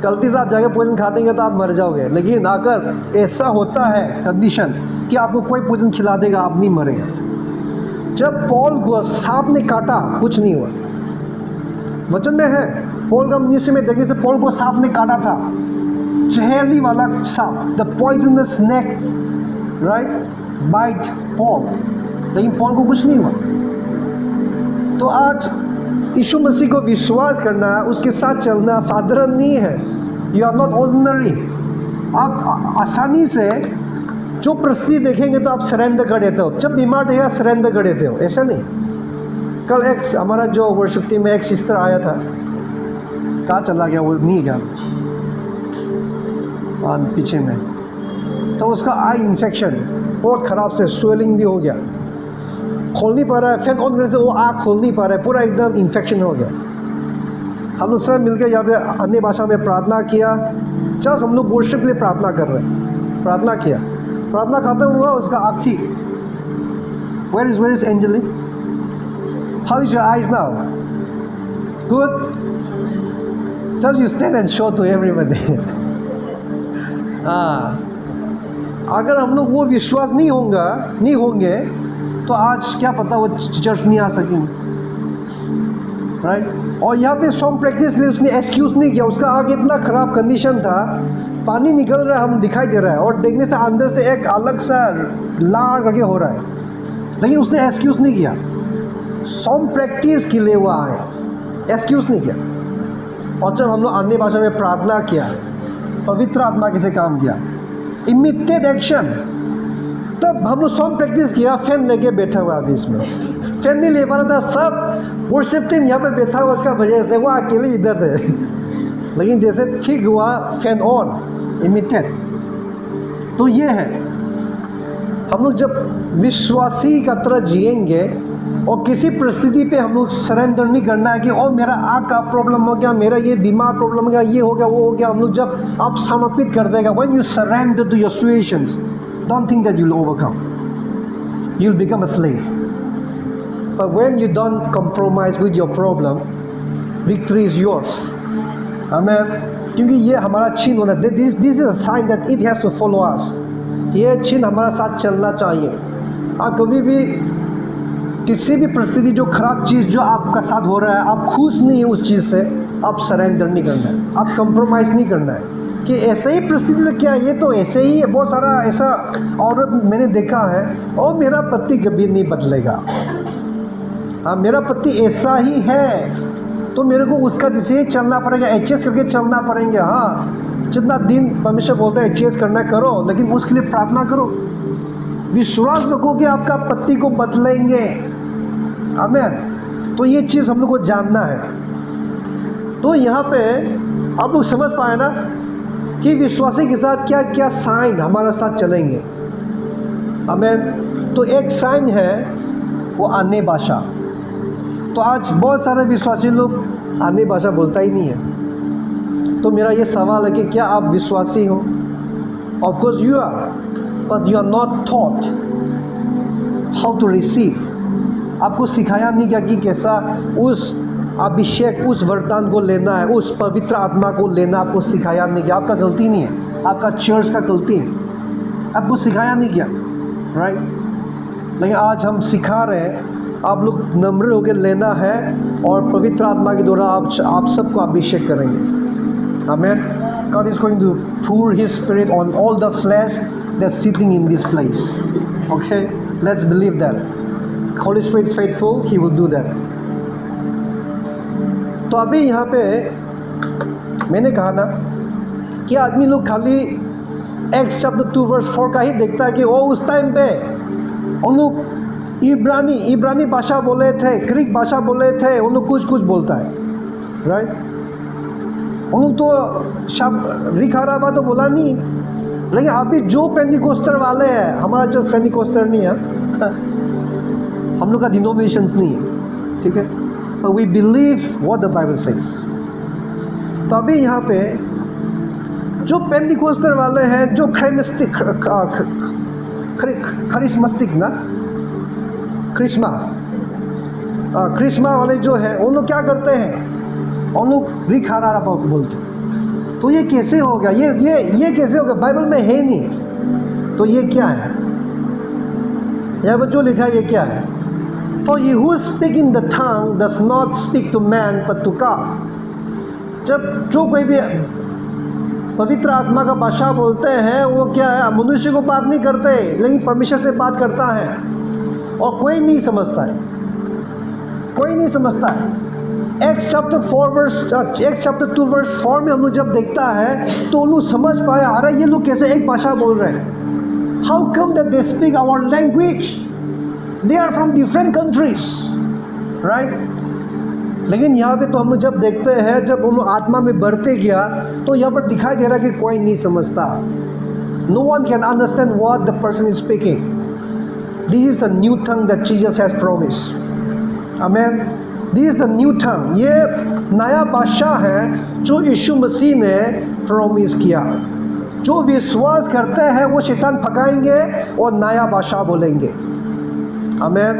गलती से आप जाके पॉइजन खा देंगे तो आप मर जाओगे। लेकिन अगर ऐसा होता है कंडीशन कि आपको कोई पॉइजन खिला देगा, आप नहीं मरेंगे। जब पॉल को सांप ने काटा, कुछ नहीं हुआ, वचन में है। पॉल का मिनिस्ट्री में देखने से पॉल को सांप ने काटा था, जहरीली वाला सांप, the poisonous snake, right, bite Paul, लेकिन पॉल को कुछ नहीं हुआ। तो आज यीशु मसीह को विश्वास करना, उसके साथ चलना साधारण नहीं है। You are not ordinary. आप आसानी से जो परिस्थिति देखेंगे तो आप सरेंडर कर देते हो, जब बीमार रहेगा सरेंडर कर देते हो, ऐसा नहीं। कल एक हमारा जो वर्शिप टीम में एक सिस्टर आया था, कहाँ चला गया वो नहीं गया, पीछे में, तो उसका आई इन्फेक्शन बहुत ख़राब से, स्वेलिंग भी हो गया, खोल नहीं पा रहा है, फैन ऑन करने से वो आँख खोल नहीं पा रहा है, पूरा एकदम इन्फेक्शन हो गया। हम लोग सब मिलकर यहाँ पे अन्य भाषा में प्रार्थना किया। जस्ट हम लोग वर्शिप के लिए प्रार्थना कर रहे हैं, प्रार्थना किया, प्रार्थना खत्म हुआ, उसका आँख ठीक। Where is Anjali, how is your eyes now, good, just you stand and show to everybody. हाँ, अगर हम लोग वो विश्वास नहीं होंगे तो आज क्या पता वो चर्च नहीं आ सकेंगे, राइट। और यहाँ पे सॉन्ग प्रैक्टिस के लिए उसने एक्सक्यूज़ नहीं किया, उसका आगे इतना ख़राब कंडीशन था, पानी निकल रहा है, हम दिखाई दे रहा है और देखने से अंदर से एक अलग सा लार करके हो रहा है, लेकिन उसने एक्सक्यूज़ नहीं किया। सॉन्ग प्रैक्टिस के लिए वो आए, एक्सक्यूज़ नहीं किया। और जब हम लोग अन्य भाषा में प्रार्थना किया, पवित्र आत्मा कैसे काम किया, इमीडिएट एक्शन। तब हम लोग सॉन्ग प्रैक्टिस किया, फैन लेके बैठा हुआ अभी इसमें, फैन नहीं ले पा रहा था, सब वर्शिप टीम यहाँ पे बैठा हुआ, उसका वजह से वो अकेले इधर थे। लेकिन जैसे ठीक हुआ, फैन ऑन, इमीडिएट। तो ये है, हम लोग जब विश्वासी का तरह जिएंगे और किसी परिस्थिति पे हम लोग सरेंडर नहीं करना है कि ओ मेरा आँख का प्रॉब्लम हो गया, मेरा ये बीमार प्रॉब्लम हो गया, ये हो गया, वो हो गया। हम लोग जब आप समर्पित कर देगा, when you surrender to your situations, don't think that you'll overcome. You'll become a slave. But when you don't compromise with your problem, victory is yours. Amen. क्योंकि ये हमारा चिन्ह होना, this is a sign that it has to follow us. ये चिन्ह हमारा साथ चलना चाहिए। आप कभी भी किसी भी परिस्थिति, जो खराब चीज़ जो आपका साथ हो रहा है, आप खुश नहीं है उस चीज़ से, आप सरेंडर नहीं करना है, आप कंप्रोमाइज़ नहीं करना है कि ऐसे ही परिस्थिति तो क्या, ये तो ऐसे ही है। बहुत सारा ऐसा औरत मैंने देखा है, और मेरा पति कभी नहीं बदलेगा, हाँ मेरा पति ऐसा ही है, तो मेरे को उसका जैसे ही चलना पड़ेगा, एडजस्ट करके चलना पड़ेगा। हाँ, जितना दिन परमेश्वर बोलता है एडजस्ट करना करो, लेकिन उसके लिए प्रार्थना करो, विश्वास रखो कि आपका पति को बदलेंगे। आमीन। तो ये चीज़ हम लोग को जानना है। तो यहाँ पे आप लोग समझ पाए ना कि विश्वासी के साथ क्या क्या साइन हमारे साथ चलेंगे। आमीन। तो एक साइन है वो अन्य भाषा। तो आज बहुत सारे विश्वासी लोग अन्य भाषा बोलता ही नहीं है। तो मेरा ये सवाल है कि क्या आप विश्वासी हो? Of course you are, but you are not taught how to receive. आपको सिखाया नहीं गया कि कैसा उस अभिषेक, उस वरदान को लेना है, उस पवित्र आत्मा को लेना आपको सिखाया नहीं गया। आपका गलती नहीं है, आपका चर्च का गलती है, आपको सिखाया नहीं गया, राइट। लेकिन आज हम सिखा रहे हैं, आप लोग नम्र होकर लेना है और पवित्र आत्मा के द्वारा आप सबको अभिषेक करेंगे। आमीन। God is going to pour His Spirit on all the flesh that's sitting in this place. Okay? Let's believe that. Holy Spirit is faithful, He will do that. तो अभी यहाँ पे मैंने कहा ना कि आदमी लोग खाली Acts chapter 2 verse 4 का ही देखता है कि वो उस टाइम पे उन लोग इब्रानी भाषा बोले थे, ग्रीक भाषा बोले थे, उन लोग कुछ बोलता है, राइट? उन लोग तो शब्द रिखाराबा तो बोला नहीं, लेकिन अभी जो पेंटिकोस्टर वाले हैं, हमारा जस्ट पेंटिकोस्टर नहीं है, हम लोग का डिनोमिनेशंस नहीं है, ठीक है? But we believe what the Bible says. तो अभी यहाँ पे जो पेंटिकोस्टर वाले हैं, जो क्रिस्मस्टिक ना क्रिस्मा वाले जो है, उन लोग क्या करते हैं? उन लोग रिखारा बोलते। तो ये कैसे हो गया? ये कैसे हो गया? बाइबल में है नहीं। तो ये क्या है? यहाँ पर जो लिखा है ये क्या है? For he who speak in the tongue does not speak to man but to God. जब जो कोई भी पवित्र आत्मा का भाषा बोलते हैं, वो क्या है? मनुष्य को बात नहीं करते, लेकिन परमेश्वर से बात करता है, और कोई नहीं समझता है, कोई नहीं समझता है। Acts chapter 2 verse 4 में हम लोग जब देखता है तो लोग समझ पाया, अरे ये लोग कैसे एक भाषा बोल रहे हैं? How come that they speak our language? They are from different countries, right? लेकिन यहाँ पे तो हम लोग जब देखते हैं, जब उन आत्मा में बढ़ते गया, तो यहाँ पर दिखाई दे रहा कि कोई नहीं समझता। No one can understand what the person is speaking. This is a new tongue that Jesus has promised. Amen. This is a new tongue. ये नया भाषा है जो यीशु मसीह ने प्रॉमिस किया। जो विश्वास करते हैं वो शैतान भगाएंगे और नया भाषा बोलेंगे। Amen.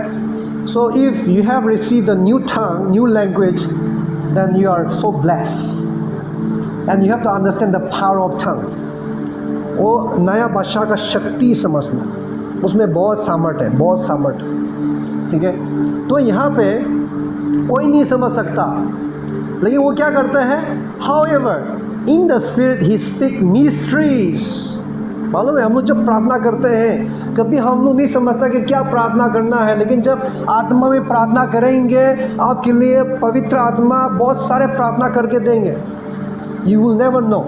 So if you have received a new tongue, new language, then you are so blessed. And you have to understand the power of tongue. वो नया भाषा का शक्ति समझना, उसमें बहुत सामर्थ है, बहुत सामर्थ, ठीक है? तो यहाँ पे कोई नहीं समझ सकता, लेकिन वो क्या करते हैं? However, in the spirit he speak mysteries. मालूम है, हम लोग जब प्रार्थना करते हैं, कभी हम लोग नहीं समझता कि क्या प्रार्थना करना है, लेकिन जब आत्मा में प्रार्थना करेंगे, आपके लिए पवित्र आत्मा बहुत सारे प्रार्थना करके देंगे। You will never know.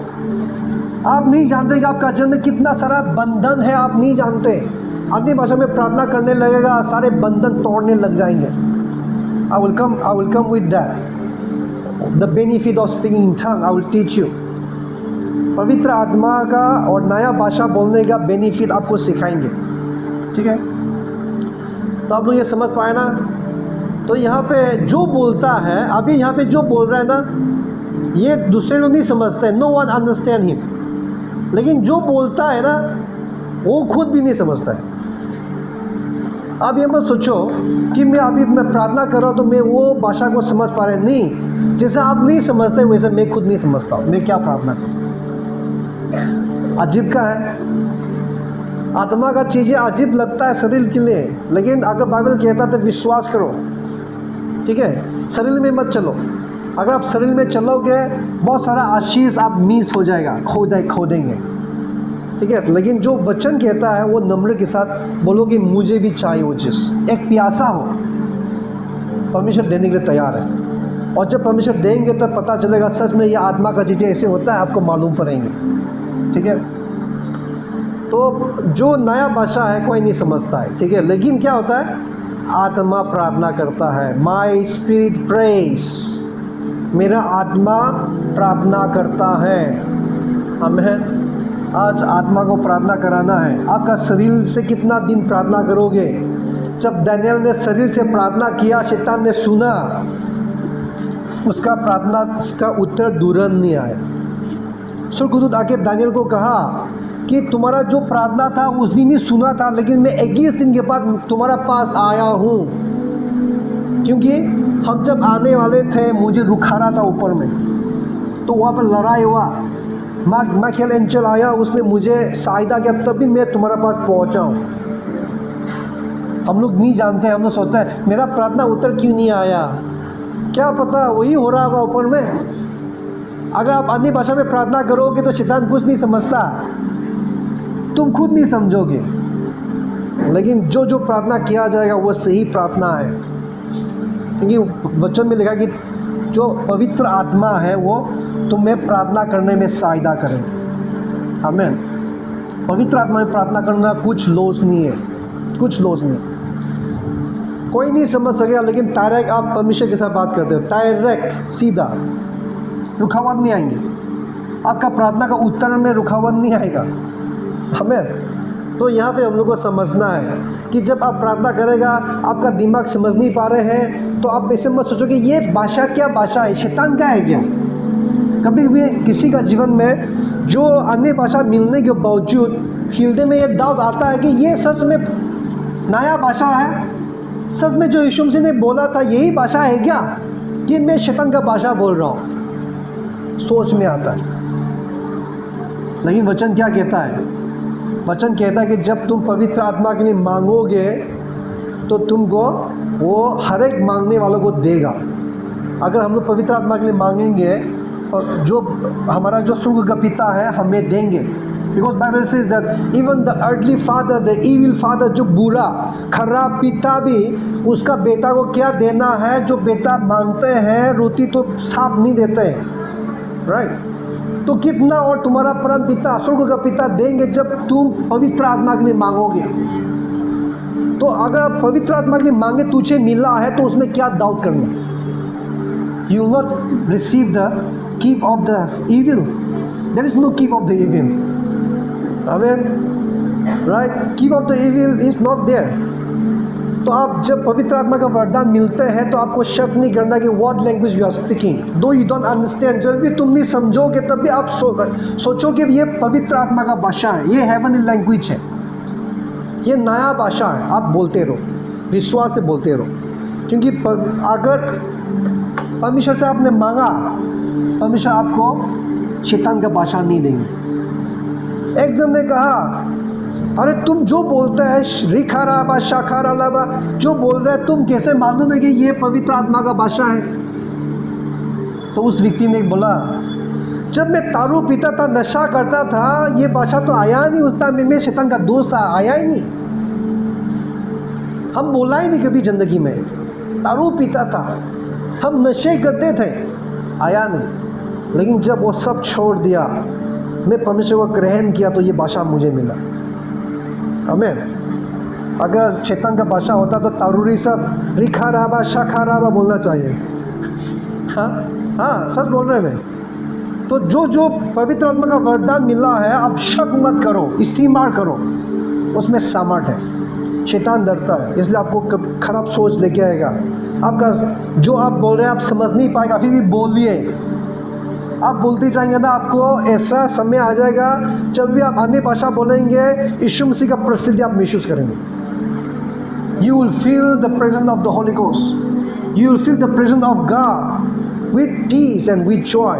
आप नहीं जानते कि आपका जन्म कितना सारा बंधन है, आप नहीं जानते। आदमी भाषा में प्रार्थना करने लगेगा, सारे बंधन तोड़ने लग जाएंगे। I will come with that. The benefit of speaking in tongue, I will teach you. पवित्र आत्मा का और नया भाषा बोलने का बेनिफिट आपको सिखाएंगे, ठीक है? तो आप लोग ये समझ पाए ना? तो यहाँ पे जो बोलता है, अभी यहाँ पे जो बोल रहा है ना, ये दूसरे लोग नहीं समझते, नो वन अंडरस्टैंड हिम। लेकिन जो बोलता है ना, वो खुद भी नहीं समझता है। आप ये मत सोचो कि मैं प्रार्थना कर रहा हूँ तो मैं वो भाषा को समझ पा रहा, नहीं। जैसा आप नहीं समझते वैसे मैं खुद नहीं समझता हूँ, मैं क्या प्रार्थना करूँ। अजीब का है, आत्मा का चीज़ें अजीब लगता है शरीर के लिए, लेकिन अगर बाइबल कहता है तो विश्वास करो, ठीक है? शरीर में मत चलो। अगर आप शरीर में चलोगे, बहुत सारा आशीष आप मिस हो जाएगा, खो देंगे, ठीक है? लेकिन जो वचन कहता है वो नम्र के साथ बोलोगे, मुझे भी चाहिए वो चीज़। एक प्यासा हो, परमेश्वर देने के लिए तैयार है, और जब परमेश्वर देंगे तब पता चलेगा सच में ये आत्मा का चीज़ें ऐसे होता है, आपको मालूम पड़ेंगे, ठीक है? तो जो नया भाषा है कोई नहीं समझता है, ठीक है? लेकिन क्या होता है? आत्मा प्रार्थना करता है। माई स्पिरिट प्रेज, मेरा आत्मा प्रार्थना करता है। आमीन। आज आत्मा को प्रार्थना कराना है। आपका शरीर से कितना दिन प्रार्थना करोगे? जब दानियल ने शरीर से प्रार्थना किया, शैतान ने सुना, उसका प्रार्थना का उत्तर तुरंत नहीं आया। स्वर्गदूत आके दानियल को कहा कि तुम्हारा जो प्रार्थना था उस दिन ही सुना था, लेकिन मैं 21 दिन के बाद तुम्हारा पास आया हूँ, क्योंकि हम जब आने वाले थे मुझे रुखा रहा था ऊपर में, तो वहाँ पर लड़ाई हुआ। माइकल एंजल आया, उसने मुझे सहायता किया, तभी मैं तुम्हारे पास पहुँचा हूँ। हम लोग नहीं जानते, हम लोग सोचते हैं मेरा प्रार्थना उत्तर क्यों नहीं आया, क्या पता वही हो रहा होगा ऊपर में। अगर आप अन्य भाषा में प्रार्थना करोगे तो शैतान कुछ नहीं समझता, तुम खुद नहीं समझोगे। लेकिन जो जो प्रार्थना किया जाएगा वो सही प्रार्थना है, क्योंकि वचन में लिखा कि जो पवित्र आत्मा है वो तुम्हें प्रार्थना करने में सहायता करे। आमीन। पवित्र आत्मा में प्रार्थना करना कुछ लॉस नहीं है, कुछ लॉस नहीं। कोई नहीं समझ सकेगा, लेकिन डायरेक्ट आप परमेश्वर के साथ बात करते हो, डायरेक्ट सीधा, रुकावट नहीं आएंगे। आपका प्रार्थना का उत्तर में रुकावट नहीं आएगा। आमीन। तो यहाँ पे हम लोग को समझना है कि जब आप प्रार्थना करेगा, आपका दिमाग समझ नहीं पा रहे हैं, तो आप ऐसे मत सोचो कि ये भाषा क्या भाषा है, शैतान का है क्या। कभी भी किसी का जीवन में जो अन्य भाषा मिलने के बावजूद हृदय में ये डाउट आता है कि ये सच में नया भाषा है, सच में जो यीशु मसीह ने बोला था यही भाषा है क्या, कि मैं शैतान का भाषा बोल रहा हूँ, सोच में आता है। लेकिन वचन क्या कहता है? वचन कहता है कि जब तुम पवित्र आत्मा के लिए मांगोगे तो तुमको वो हर एक मांगने वालों को देगा। अगर हम लोग पवित्र आत्मा के लिए मांगेंगे और जो हमारा जो स्वर्ग का पिता है हमें देंगे, because Bible says that even the earthly father, the evil father, जो बुरा खराब पिता भी उसका बेटा को क्या देना है, जो बेटा मांगते हैं रोटी तो साफ नहीं देते हैं, राइट। तो कितना और तुम्हारा परम पिता, स्वर्ग का पिता देंगे जब तुम पवित्र आत्मा के लिए मांगोगे। तो अगर आप पवित्र आत्मा के लिए मांगे, तुझे मिला है, तो उसमें क्या डाउट करना। You will not receive the gift of the evil, there is no gift of the evil. Amen, right. Gift of the evil is not there. तो आप जब पवित्र आत्मा का वरदान मिलते हैं तो आपको शक नहीं करना कि what language you are speaking, though you don't understand. जब भी तुम नहीं समझोगे तब भी आप सोचो कि ये पवित्र आत्मा का भाषा है, ये हेवनली लैंग्वेज है, ये नया भाषा है। आप बोलते रहो, विश्वास से बोलते रहो, क्योंकि अगर परमेश्वर से आपने मांगा, परमेश्वर आपको शैतान का भाषा नहीं देंगे। एक जन ने कहा, अरे तुम जो बोलते हैं रिखाराबा शाखारालाबा जो बोल रहे हैं, तुम कैसे मालूम है कि ये पवित्र आत्मा का भाषा है? तो उस व्यक्ति ने बोला, जब मैं दारू पीता था, नशा करता था, ये भाषा तो आया नहीं उस टाइम में, मैं शैतान का दोस्त था, आया ही नहीं। हम बोला ही नहीं कभी जिंदगी में। दारू पीता था, हम नशे करते थे, आया नहीं। लेकिन जब वो सब छोड़ दिया, मैं परमेश्वर को ग्रहण किया, तो ये भाषा मुझे मिला। आमीन। अगर शैतान का भाषा होता तो तारूरी सब रिखाराबा शाखाराबा बोलना चाहिए। हाँ, सच बोल रहे हैं मैं। तो जो जो पवित्र आत्मा का वरदान मिला है, आप शक मत करो, इस्तेमाल करो, उसमें सामर्थ्य है। शैतान डरता है, इसलिए आपको खराब सोच लेके आएगा। आपका जो आप बोल रहे हैं आप समझ नहीं पाएगा, फिर भी बोलिए। आप बोलते जाएंगे ना, आपको ऐसा समय आ जाएगा जब भी आप अन्य भाषा बोलेंगे, यीशु मसीह का प्रसिद्धि आप महसूस करेंगे। You will feel the presence of the holy ghost, you will feel the presence of God with peace and with joy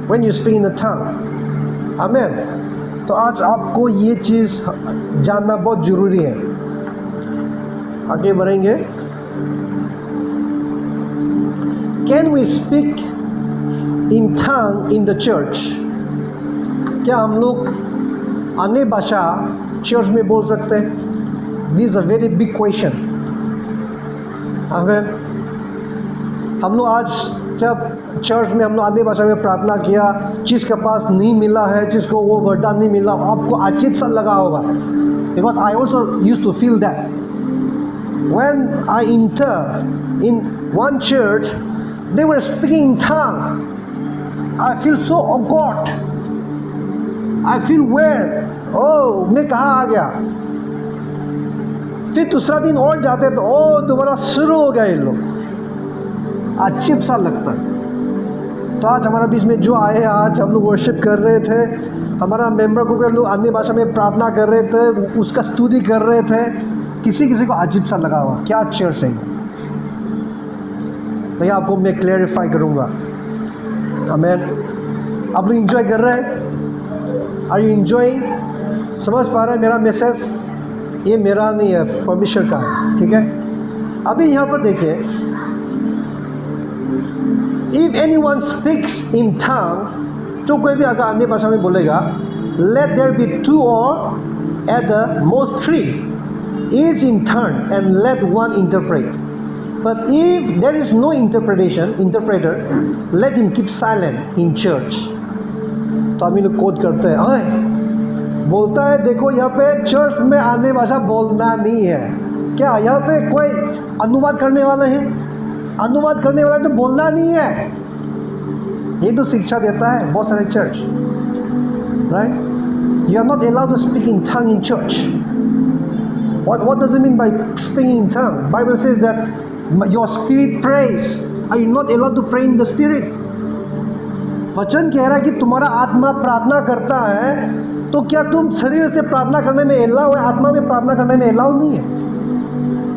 when you speak in the tongue. आमीन। तो आज आपको ये चीज़ जानना बहुत ज़रूरी है। आगे बढ़ेंगे। Can we speak in tongue in the church? क्या हम लोग अन्य भाषा चर्च में बोल सकते हैं? This is a very big question. आमीन। हम लोग आज जब चर्च में हम लोग अन्य भाषा में प्रार्थना किया, जिसके पास नहीं मिला है, जिसको वो वरदान नहीं मिला, आपको अजीब सा लगा होगा। Because I also used to feel that when I enter in one church, they were speaking in tongue. I feel so awkward. I feel weird. Oh, मैं कहाँ आ गया? फिर दूसरा दिन और जाते तो दोबारा शुरू हो गया ये लोग। अजीब सा लगता है। तो आज हमारा बीच में जो आए, आज हम लोग वर्शिप कर रहे थे, हमारा मेंबर को लोग अन्य भाषा में प्रार्थना कर रहे थे, उसका स्तुति कर रहे थे, किसी को अजीब सा लगा हुआ, क्या चर्च है? तो आपको मैं क्लेरिफाई करूँगा। आमीन। आप लोग इंजॉय कर रहे हैं? Are you enjoying? समझ पा रहे हैं मेरा मैसेज? ये मेरा नहीं है, परमेश्वर का है, ठीक है। अभी यहाँ पर देखिए, इफ एनीवन स्पीक्स इन टंग, जो कोई भी अगर अन्य भाषा में बोलेगा, लेट देयर बी 2 और at the most 3, each in turn, and let one interpret. But if there is no interpreter, let him keep silent in church. तो आदमी लोग कोट करते हैं, अरे बोलता है देखो यहाँ पे चर्च में अन्य भाषा बोलना नहीं है। क्या यहाँ पे कोई अनुवाद करने वाला है? अनुवाद करने वाला तो बोलना नहीं है। ये तो शिक्षा देता है बहुत सारे church, right? You are not allowed to speak in tongue in church. What does it mean by speaking in tongue? Bible says that your spirit prays. Are you not allowed to pray in the spirit? वचन कह रहा है कि तुम्हारा आत्मा प्रार्थना करता है, तो क्या तुम शरीर से प्रार्थना करने में अलाउ है, आत्मा में प्रार्थना करने में अलाउ नहीं है?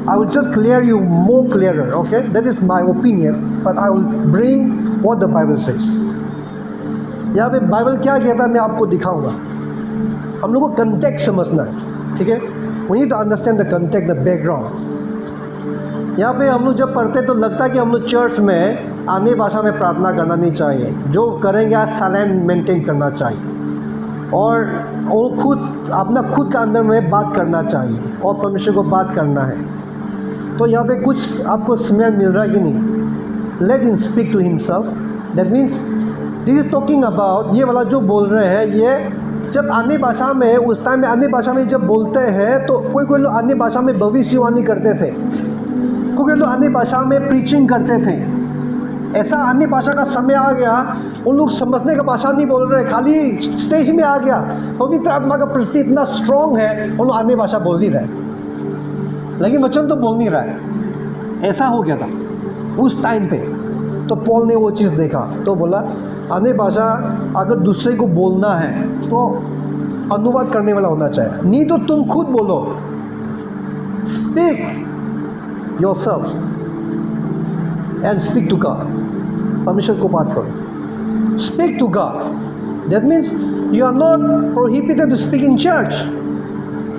I will just clear you more clearer, okay? That is my opinion, but I will bring what the Bible says. यहाँ पे बाइबल क्या कहता है मैं आपको दिखाऊंगा। हम लोग को कंटेक्स्ट समझना है, ठीक है? We need to understand the context, the background. यहाँ पे हम लोग जब पढ़ते तो लगता है कि हम लोग चर्च में अन्य भाषा में प्रार्थना करना नहीं चाहिए, जो करेंगे आप साइलेंट मेंटेन करना चाहिए, और वो खुद अपना खुद का अंदर में बात करना चाहिए और परमेश्वर को बात करना है। तो यहाँ पे कुछ आपको समय मिल रहा है कि नहीं? Let him speak to himself. That means this is talking about, ये वाला जो बोल रहे हैं, ये जब अन्य भाषा में, उस टाइम में अन्य भाषा में जब बोलते हैं तो कोई लोग अन्य भाषा में भविष्यवाणी करते थे, कोई लोग अन्य भाषा में प्रीचिंग करते थे। ऐसा अन्य भाषा का समय आ गया, उन लोग समझने का भाषा नहीं बोल रहे, खाली स्टेज में आ गया, पवित्र आत्मा का प्रस्तुति इतना स्ट्रॉन्ग है, उन लोग अन्य भाषा बोल नहीं रहे, लेकिन वचन तो बोल नहीं रहा है। ऐसा हो गया था उस टाइम पे। तो पॉल ने वो चीज़ देखा तो बोला अन्य भाषा अगर दूसरे को बोलना है तो अनुवाद करने वाला होना चाहिए, नहीं तो तुम खुद बोलो। Speak yourself and speak to God. परमेश्वर को बात करो, speak to God. That means you are not prohibited to speak in church.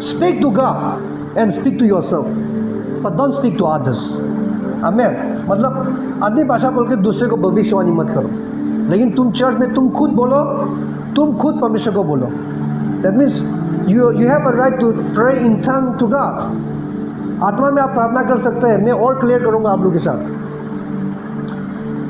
Speak to God and speak to yourself, but don't speak to others. आमीन। मतलब अन्य भाषा बोल के दूसरे को भविष्यवाणी मत करो, लेकिन तुम चर्च में तुम खुद बोलो, तुम खुद परमेश्वर को बोलो। That means you have a right to pray in tongue to God. आत्मा में आप प्रार्थना कर सकते हैं। मैं और क्लियर करूंगा आप लोगों के साथ।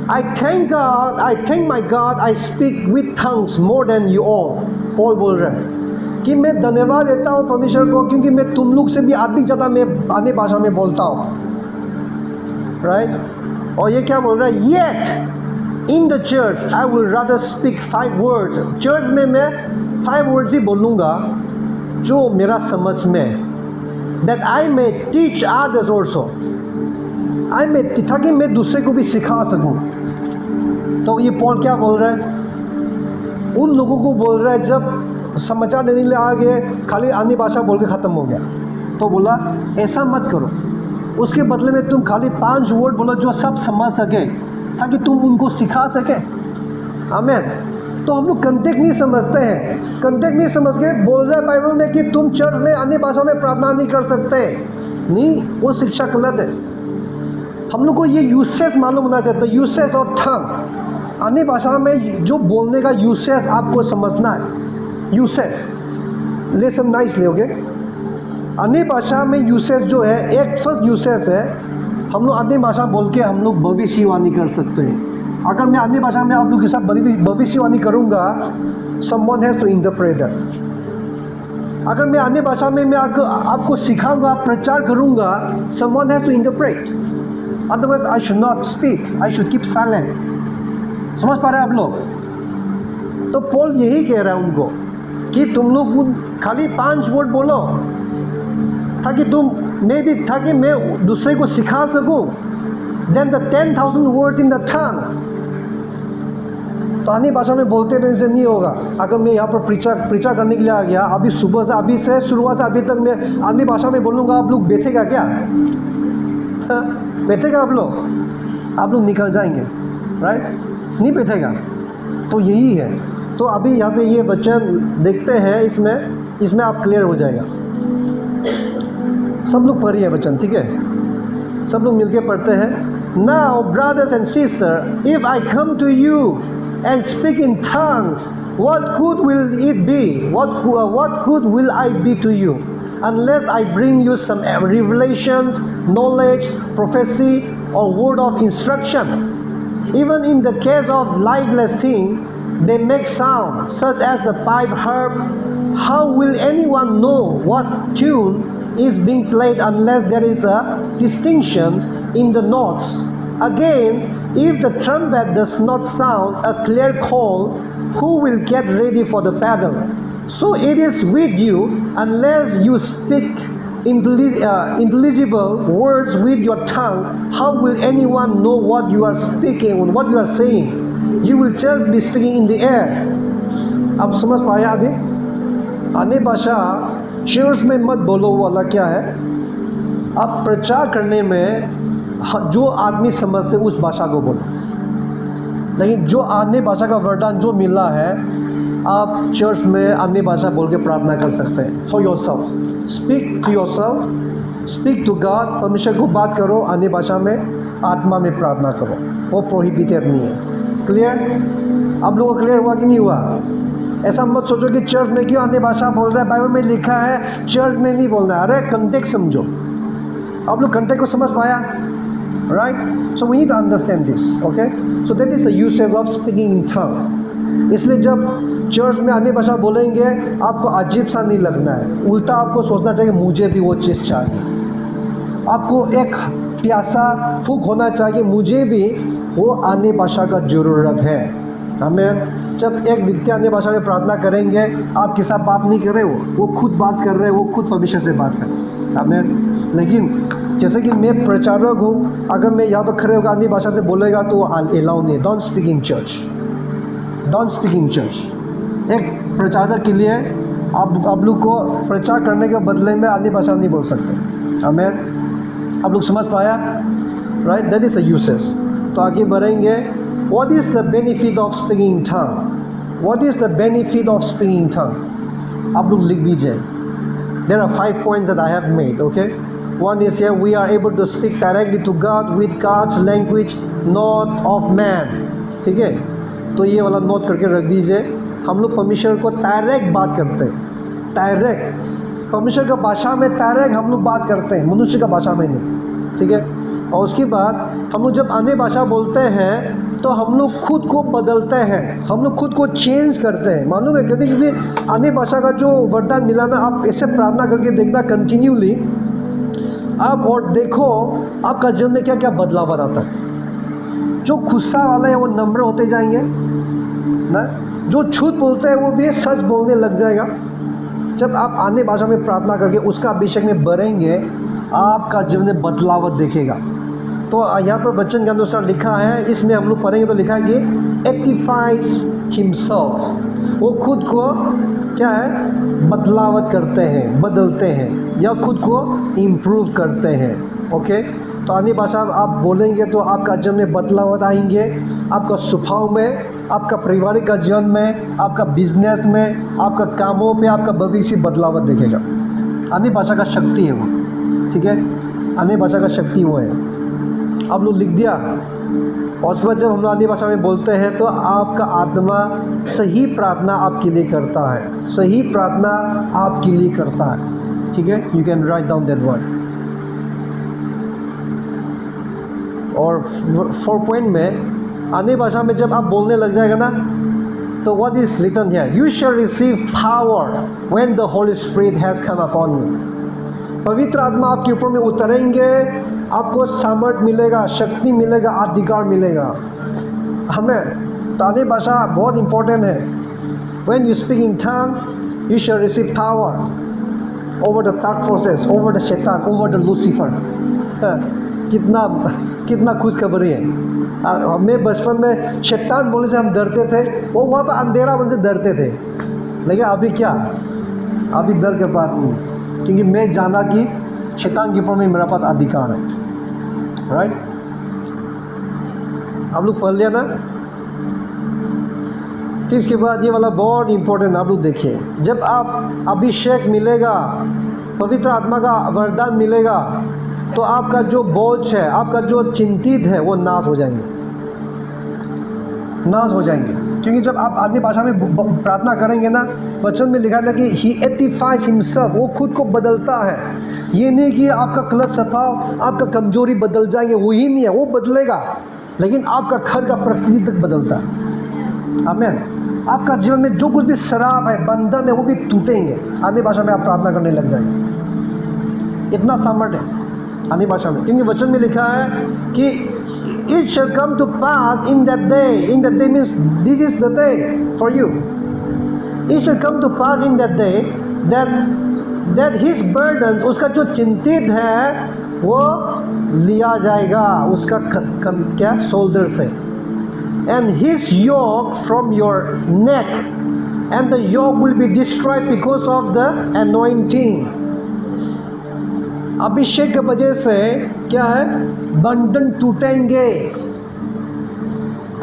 I thank my God I speak with tongues more than you all। Paul बोल रहे हैं कि मैं धन्यवाद देता हूँ परमेश्वर को, क्योंकि मैं तुम लोग से भी अधिक ज़्यादा मैं अन्य भाषा में बोलता हूँ, राइट? और ये क्या बोल रहा है? Yet in the church I will rather speak 5 words। Church में मैं 5 words ही बोलूँगा जो मेरा समझ में, that I may teach others also। ताकि मैं दूसरे को भी सिखा सकूँ। तो ये पॉल क्या बोल रहा है? उन लोगों को बोल रहा है जब समाचार देने के लिए आ गए, खाली अन्य भाषा बोल के ख़त्म हो गया, तो बोला ऐसा मत करो। उसके बदले में तुम खाली 5 वर्ड बोलो जो सब समझ सके, ताकि तुम उनको सिखा सके। आमीन। तो हम लोग कंटेक्स्ट नहीं समझते हैं, कंटेक्स्ट नहीं समझ के बोल रहा है बाइबल में कि तुम चर्च में अन्य भाषा में प्रार्थना नहीं कर सकते। नहीं, वो शिक्षा गलत है। हम लोग को ये यूसेस मालूम होना चाहिए, यूसेस और थंग। अन्य भाषा में जो बोलने का यूसेस आपको समझना है। यूसेस लेसन नाइस लोगे। अन्य भाषा में यूसेस जो है, एक फर्स्ट यूसेस है, हम लोग अन्य भाषा बोल के हम लोग भविष्यवाणी कर सकते हैं। अगर मैं अन्य भाषा में आप लोग के साथ भविष्यवाणी करूँगा, someone has to interpret that। अगर मैं अन्य भाषा में मैं आपको सिखाऊंगा, प्रचार करूँगा, someone has to interpret। Otherwise I should not speak, I should keep silent। समझ पा रहे हैं आप लोग? तो पॉल यही कह रहा है उनको कि तुम लोग खाली 5 वर्ड बोलो, ताकि मैं दूसरे को सिखा सकूं। Then the 10,000 words in the tongue। तो अन्य भाषा में बोलते रहने से नहीं होगा। अगर मैं यहाँ पर प्रचार करने के लिए आ गया, अभी सुबह से, अभी से शुरुआत से अभी तक मैं अन्य भाषा में बोलूँगा, आप लोग बैठेगा क्या? बैठेगा आप लोग निकल जाएंगे, राइट? नहीं बैठेगा। तो यही है। तो अभी यहाँ पे ये वचन देखते हैं, इसमें आप क्लियर हो जाएगा। सब लोग पढ़िए वचन, ठीक है? सब लोग मिलके पढ़ते हैं। Now, brothers and sisters, if I come to you and speak in tongues, what good will it be? What good will I be to you? Unless I bring you some revelations, knowledge, prophecy, or word of instruction. Even in the case of lifeless things, they make sound, such as the pipe harp. How will anyone know what tune is being played unless there is a distinction in the notes? Again, if the trumpet does not sound a clear call, who will get ready for the battle? So it is with you, unless you speak intelligible words with your tongue, how will anyone know what you are speaking and what you are saying? You will just be speaking in the air. अब समझ पाया अभी? अन्य भाषा church में मत बोलो वाला क्या है? अब प्रचार करने में जो आदमी समझते उस भाषा को बोलो, लेकिन जो अन्य भाषा का वरदान जो मिला है, आप चर्च में अन्य भाषा बोल के प्रार्थना कर सकते हैं। For yourself, speak to yourself, speak to God, परमेश्वर को बात करो अन्य भाषा में, आत्मा में प्रार्थना करो, वो प्रोहिबिटेड नहीं है। क्लियर? आप लोगों को क्लियर हुआ कि नहीं हुआ? ऐसा मत सोचो कि चर्च में क्यों अन्य भाषा बोल रहा है, बाइबल में लिखा है चर्च में नहीं बोलना है। अरे कंटेक्स्ट समझो, आप लोग कंटेक्स्ट को समझ पाया? Right? So we need to understand this, okay? So that is the usage of speaking in tongue. इसलिए जब चर्च में अन्य भाषा बोलेंगे आपको अजीब सा नहीं लगना है, उल्टा आपको सोचना चाहिए मुझे भी वो चीज़ चाहिए। आपको एक प्यासा फूक होना चाहिए, मुझे भी वो अन्य भाषा का ज़रूरत है। हमें जब एक व्यक्ति अन्य भाषा में प्रार्थना करेंगे, आपके साथ बात नहीं कर रहे, वो खुद बात कर रहे हैं, वो खुद परमेश्वर से बात कर रहे हैं। हमें लेकिन जैसे कि मैं प्रचारक हूँ, अगर मैं यहाँ पर खड़े होकर अन्य भाषा से बोलेगा तो अलाउ नहीं। Don't speak in church, don't speak in church. एक प्रचारक के लिए आप लोग को प्रचार करने के बदले में अन्य भाषा नहीं बोल सकते। आमीन? आप लोग समझ पाया? Right? That is a uses. तो आगे बढ़ेंगे। What is the benefit of speaking in tongue? What is the benefit of speaking in tongue? आप लोग लिख दीजिए। There are 5 points that I have made, okay? One is here, we are able to speak directly to God with God's language, not of man. ठीक है? तो ये वाला note करके रख दीजिए। हम लोग परमेश्वर को डायरेक्ट बात करते हैं, डायरेक्ट परमेश्वर का भाषा में डायरेक्ट हम लोग बात करते हैं, मनुष्य का भाषा में नहीं। ठीक है? और उसके बाद हम लोग जब अन्य भाषा बोलते हैं तो हम लोग खुद को बदलते हैं, हम लोग खुद को चेंज करते हैं। मालूम है कभी कभी अन्य भाषा का जो वरदान मिला ना, आप ऐसे प्रार्थना करके देखना कंटिन्यूली आप, और देखो आपका जीवन में क्या क्या बदलाव आता है। जो गुस्सा वाले हैं वो नम्र होते जाएंगे ना, जो झूठ बोलते हैं वो भी सच बोलने लग जाएगा। जब आप अन्य भाषा में प्रार्थना करके उसका अभिषेक में बढ़ेंगे, आपका जीवन में बदलाव देखेगा। तो यहाँ पर वचन के अनुसार लिखा है, इसमें हम लोग पढ़ेंगे तो लिखा है कि एक्टिफाइज हिमसेल्फ, वो खुद को क्या है, बदलावत करते हैं, बदलते हैं, या खुद को इम्प्रूव करते हैं। ओके? तो अन्य भाषा आप बोलेंगे तो आपका जीवन में बदलाव आएंगे, आपका स्वभाव में, आपका पारिवारिक का जीवन में, आपका बिजनेस में, आपका कामों पे, आपका भविष्य बदलाव देखेगा। अन्य भाषा का शक्ति है वो। ठीक है? अन्य भाषा का शक्ति वो है। आप लोग लिख दिया। और उसके बाद जब हम लोग अन्य भाषा में बोलते हैं तो आपका आत्मा सही प्रार्थना आपके लिए करता है, सही प्रार्थना आपके लिए करता है। ठीक है? You can write down that word. और 4 पॉइंट में अन्य भाषा में जब आप बोलने लग जाएगा ना, तो what is written here, you shall receive power when the Holi spirit has come upon you. पवित्र आत्मा आपके ऊपर में उतरेंगे, आपको सामर्थ मिलेगा, शक्ति मिलेगा, अधिकार मिलेगा। हमें तो अन्य भाषा बहुत इंपॉर्टेंट है। When you speak in tongue you shall receive power over the dark forces, over the शैतान, ओवर द लूसीफर। कितना खुशखबरी है। मैं बचपन में शैतान बोलने से हम डरते थे, वो वहाँ पर अंधेरा बोलने से डरते थे। लेकिन अभी क्या, अभी डर के बात नहीं, क्योंकि मैं जाना कि शैतान के ऊपर में मेरा पास अधिकार है। राइट? आप लोग पढ़ लिया ना? फिर इसके बाद ये वाला बहुत इंपॉर्टेंट, आप लोग देखिए। जब आप अभिषेक मिलेगा, पवित्र आत्मा का वरदान मिलेगा, तो आपका जो बोझ है, आपका जो चिंतित है, वो नाश हो जाएंगे, नाश हो जाएंगे। क्योंकि जब आप अन्य भाषा में प्रार्थना करेंगे ना, वचन में लिखा था कि ही एटिफाइज हिमसेल्फ, वो खुद को बदलता है। ये नहीं कि आपका गलत स्वभाव, आपका कमजोरी बदल जाएंगे, वही नहीं है, वो बदलेगा, लेकिन आपका घर का परिस्थिति तक बदलता है। आमीन। आपका जीवन में जो कुछ भी शराब है, बंधन है, वो भी टूटेंगे। अन्य भाषा में आप प्रार्थना करने लग जाएंगे। इतना सामर्थ्य है अन्य भाषा में, क्योंकि वचन में लिखा है कि it shall come to pass in that day means this is the day for you. It shall come to pass in that day that his burdens, उसका जो चिंतित है वो लिया जाएगा उसका क्या शोल्डर से, and his yoke from your neck, and the yoke will be destroyed because of the anointing. अभिषेक की वजह से क्या है, बंधन टूटेंगे।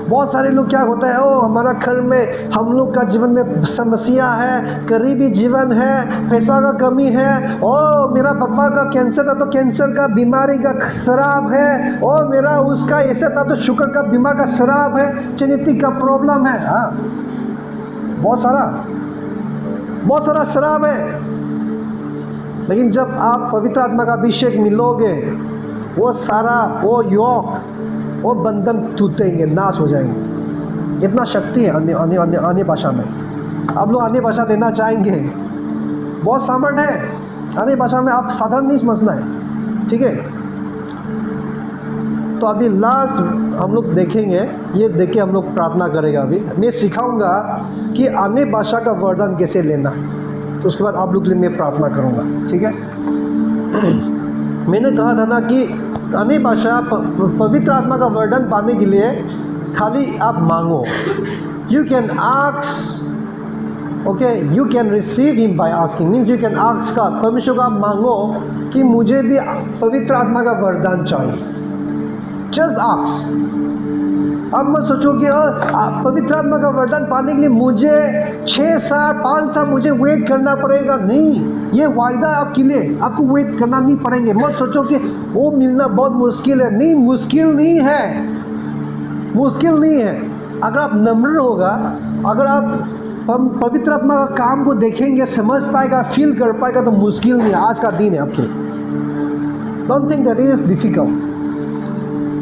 बहुत सारे लोग क्या होता है, ओ हमारा घर में, हम लोग का जीवन में समस्या है, गरीबी जीवन है, पैसा का कमी है, ओ मेरा पापा का कैंसर था तो कैंसर का बीमारी का शराब है, ओ मेरा उसका ऐसा था तो शुगर का बीमार का शराब है, जेनेटिक का प्रॉब्लम है। हाँ, बहुत सारा शराब है। लेकिन जब आप पवित्र आत्मा का अभिषेक मिलोगे, वो सारा, वो योक, वो बंधन टूटेंगे, नाश हो जाएंगे। इतना शक्ति है अन्य भाषा में। आप लोग अन्य भाषा लेना चाहेंगे, बहुत सामर्थ्य है अन्य भाषा में, आप साधारण नहीं समझना है, ठीक है। तो अभी लास्ट हम लोग देखेंगे, ये देख के हम लोग प्रार्थना करेगा। अभी मैं सिखाऊंगा कि अन्य भाषा का वरदान कैसे लेना, तो उसके बाद आप लोग के लिए मैं प्रार्थना करूंगा, ठीक है। मैंने कहा था ना कि अन्य भाषा, पवित्र आत्मा का वरदान पाने के लिए खाली आप मांगो। You can ask, okay, you can receive him by asking, means you can ask God, परमेश्वर को आप मांगो कि मुझे भी पवित्र आत्मा का वरदान चाहिए। Just ask. अब मत सोचो कि पवित्र आत्मा का वरदान पाने के लिए मुझे 6 साल 5 साल मुझे वेट करना पड़ेगा। नहीं, ये वायदा आपके लिए, आपको वेट करना नहीं पड़ेंगे। मत सोचो कि वो मिलना बहुत मुश्किल है। नहीं, मुश्किल नहीं है, मुश्किल नहीं है। अगर आप नम्र होगा, अगर आप पवित्र आत्मा का काम को देखेंगे, समझ पाएगा, फील कर पाएगा, तो मुश्किल नहीं है। आज का दिन है आपके लिए। Don't think that is difficult.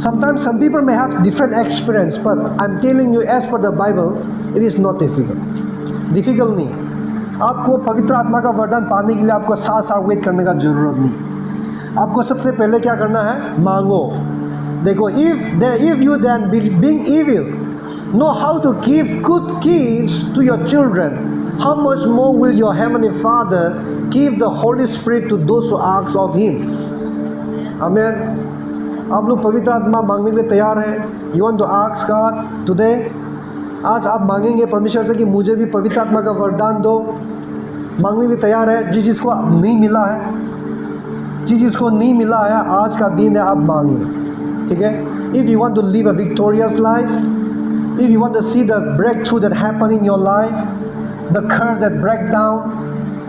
Sometimes some people may have different experience, but I'm telling you, as per the Bible, it is not difficult. Difficult नहीं। आपको पवित्र आत्मा का वरदान पाने के लिए आपको 7 साल वेट करने का जरूरत नहीं। आपको सबसे पहले क्या करना है, मांगो। देखो, if you then being evil know how to give good gifts to your children, how much more will your heavenly Father give the Holy Spirit to those who ask of Him? Amen. आप लोग पवित्र आत्मा मांगने के लिए तैयार हैं? You want to ask God today? आज आप मांगेंगे परमेश्वर से कि मुझे भी पवित्र आत्मा का वरदान दो। मांगने के लिए तैयार है? जिस चीज़ को नहीं मिला है, जिस चीज़ को नहीं मिला है, आज का दिन है, आप मांगिए, ठीक है। If you want to live a victorious life, if you want to see the breakthrough that happen in your life, the curse that break down,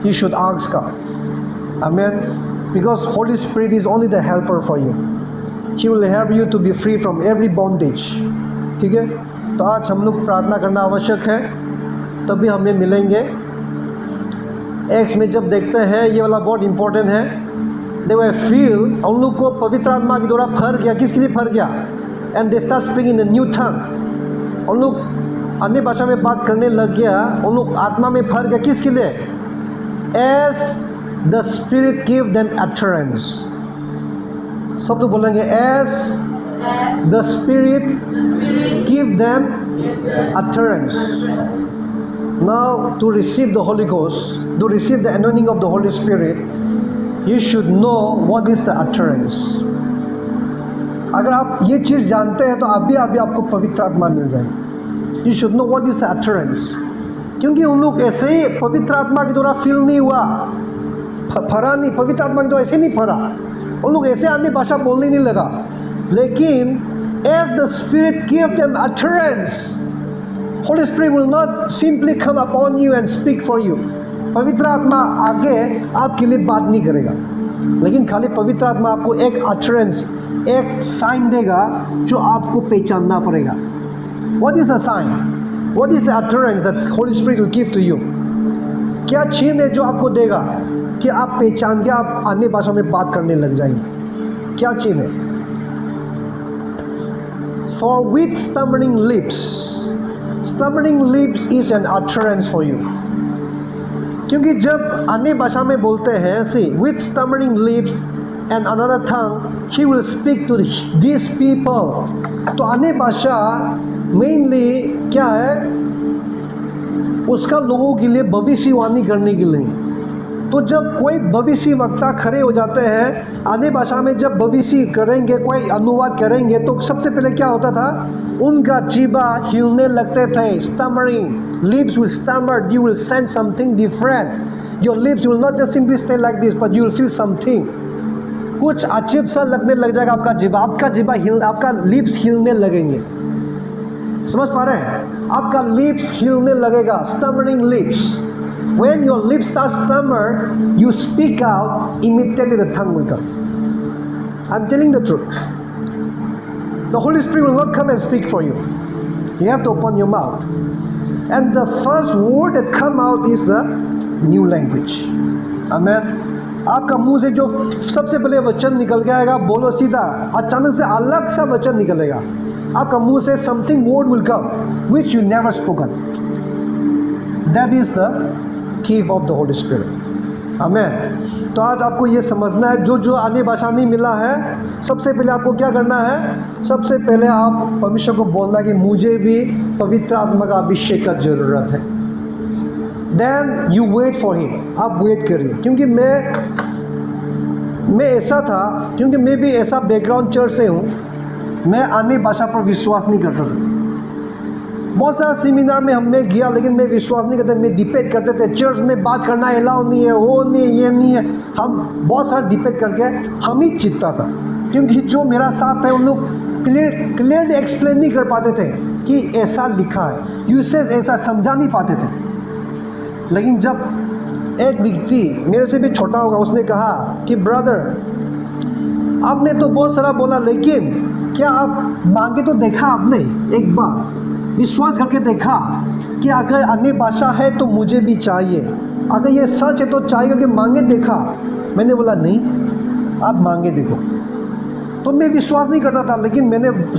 you should ask God. Amen. Because Holy Spirit is only the helper for you. He will help you to be free from every bondage, ठीक है। तो आज हम लोग प्रार्थना करना आवश्यक है, तभी हमें मिलेंगे। एक्स में जब देखते हैं, ये वाला बहुत इंपॉर्टेंट है। They were filled, उन लोग को पवित्र आत्मा के द्वारा भर गया। किसके लिए भर गया? And they start speaking in a new tongue, उन लोग अन्य भाषा में बात करने लग गया। उन लोग आत्मा में भर गया। किसके लिए? As the Spirit gave them utterance, सब लोग बोलेंगे, as the Spirit give them utterance. Now, to receive the Holy Ghost, to receive the anointing of the Holy Spirit, you should know what is the utterance. अगर आप ये चीज़ जानते हैं तो अभी आपको पवित्र आत्मा मिल जाएगी। You should know what is the utterance. क्योंकि उन लोग ऐसे ही पवित्र आत्मा के द्वारा फील नहीं हुआ, भरा नहीं, पवित्र आत्मा के द्वारा ऐसे नहीं भरा। उन लोग ऐसे अन्य भाषा बोलने नहीं लगा, लेकिन as the Spirit gave them utterance, Holy Spirit will not simply come upon you and speak for you. पवित्र आत्मा आगे आपके लिए बात नहीं करेगा, लेकिन खाली पवित्र आत्मा आपको एक अटरेंस, एक साइन देगा जो आपको पहचानना पड़ेगा। What is a sign? What is the utterance that Holy Spirit will give to you? क्या चीज है जो आपको देगा कि आप पहचान के आप अन्य भाषा में बात करने लग जाएंगे? क्या चीज है? For with stammering lips is an utterance for you. क्योंकि जब अन्य भाषा में बोलते हैं, see, with stammering lips and another tongue, he will speak to these people. तो अन्य भाषा मेनली क्या है? उसका लोगों के लिए भविष्यवाणी करने के लिए। तो जब कोई भविष्य वक्ता खड़े हो जाते हैं, अन्य भाषा में जब भविष्य करेंगे, कोई अनुवाद करेंगे, तो सबसे पहले क्या होता था? उनका जीवा हिलने लगते थे, stammering. Lips will stammer, you will sense something different. Your lips will not just simply stay like this, but you will feel something. कुछ अजीब सा लगने लग जाएगा आपका जीवा, आपका लिप्स हिलने लगेंगे। समझ पा रहे हैं? आपका लिप्स हिलने लगेगा, stammering lips. When your lips start stammer, you speak out, immediately the tongue will come. I'm telling the truth. The Holy Spirit will not come and speak for you. You have to open your mouth. And the first word that come out is the new language. Amen. आपका मुंह से जो सबसे पहले वचन निकल के आएगा, बोलो सीधा, अचानक से अलग सा वचन निकलेगा। आपका मुंह से something word will come which you never spoken. That is the gift of the Holy Spirit. Amen. तो आज आपको ये समझना है, जो अन्य भाषा में मिला है, सबसे पहले आपको क्या करना है? सबसे पहले आप परमेश्वर को बोलना कि मुझे भी पवित्र आत्मा का अभिषेक का जरूरत है। Then you wait for him. आप वेट करिए, क्योंकि मैं ऐसा था, क्योंकि मैं भी ऐसा बैकग्राउंड चर्च से हूँ। मैं अन्य भाषा पर विश्वास नहीं करता था। बहुत सारा सेमिनार में हमने गया, लेकिन मैं विश्वास नहीं करता। मैं डिबेट करते थे, चर्च में बात करना अलाउ नहीं है, वो नहीं है, ये नहीं है। हम बहुत सारा डिबेट करके हम ही जीतता था, क्योंकि जो मेरा साथ है उन लोग क्लियरली एक्सप्लेन नहीं कर पाते थे कि ऐसा लिखा है, यूसेज ऐसा समझा नहीं पाते थे। लेकिन जब एक व्यक्ति मेरे से भी छोटा होगा, उसने कहा कि ब्रदर, आपने तो बहुत सारा बोला, लेकिन क्या आप मांगे तो देखा आपने? एक बार विश्वास करके देखा कि अगर अन्य भाषा है तो मुझे भी चाहिए, अगर ये सच है तो चाहिए, करके मांगे देखा? मैंने बोला नहीं, आप मांगे देखो। तो मैं विश्वास नहीं करता था, लेकिन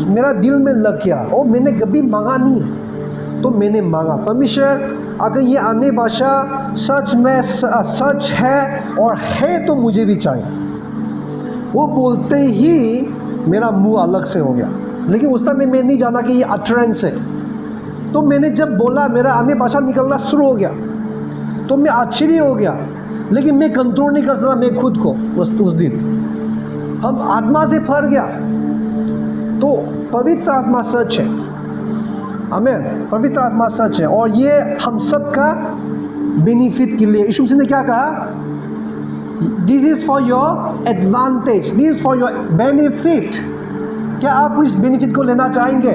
मेरा दिल में लग गया, और मैंने कभी मांगा नहीं है, तो मैंने मांगा, परमेश्वर अगर ये अन्य भाषा सच में सच है और है तो मुझे भी चाहिए। वो बोलते ही मेरा मुंह अलग से हो गया, लेकिन उस टाइम मैं नहीं जाना कि ये अटरेंस है। तो मैंने जब बोला, मेरा अन्य भाषा निकलना शुरू हो गया, तो मैं आश्चर्य हो गया, लेकिन मैं कंट्रोल नहीं कर सकता मैं खुद को। उस दिन हम आत्मा से फर गया। तो पवित्र आत्मा सच है, आमीन। पवित्र आत्मा सच है, और ये हम सब का बेनिफिट के लिए। यीशु मसीह ने क्या कहा? This is for your advantage, this is for your benefit. क्या आप इस बेनिफिट को लेना चाहेंगे?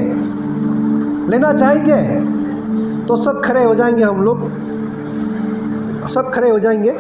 लेना चाहेंगे? तो सब खड़े हो जाएंगे, हम लोग सब खड़े हो जाएंगे।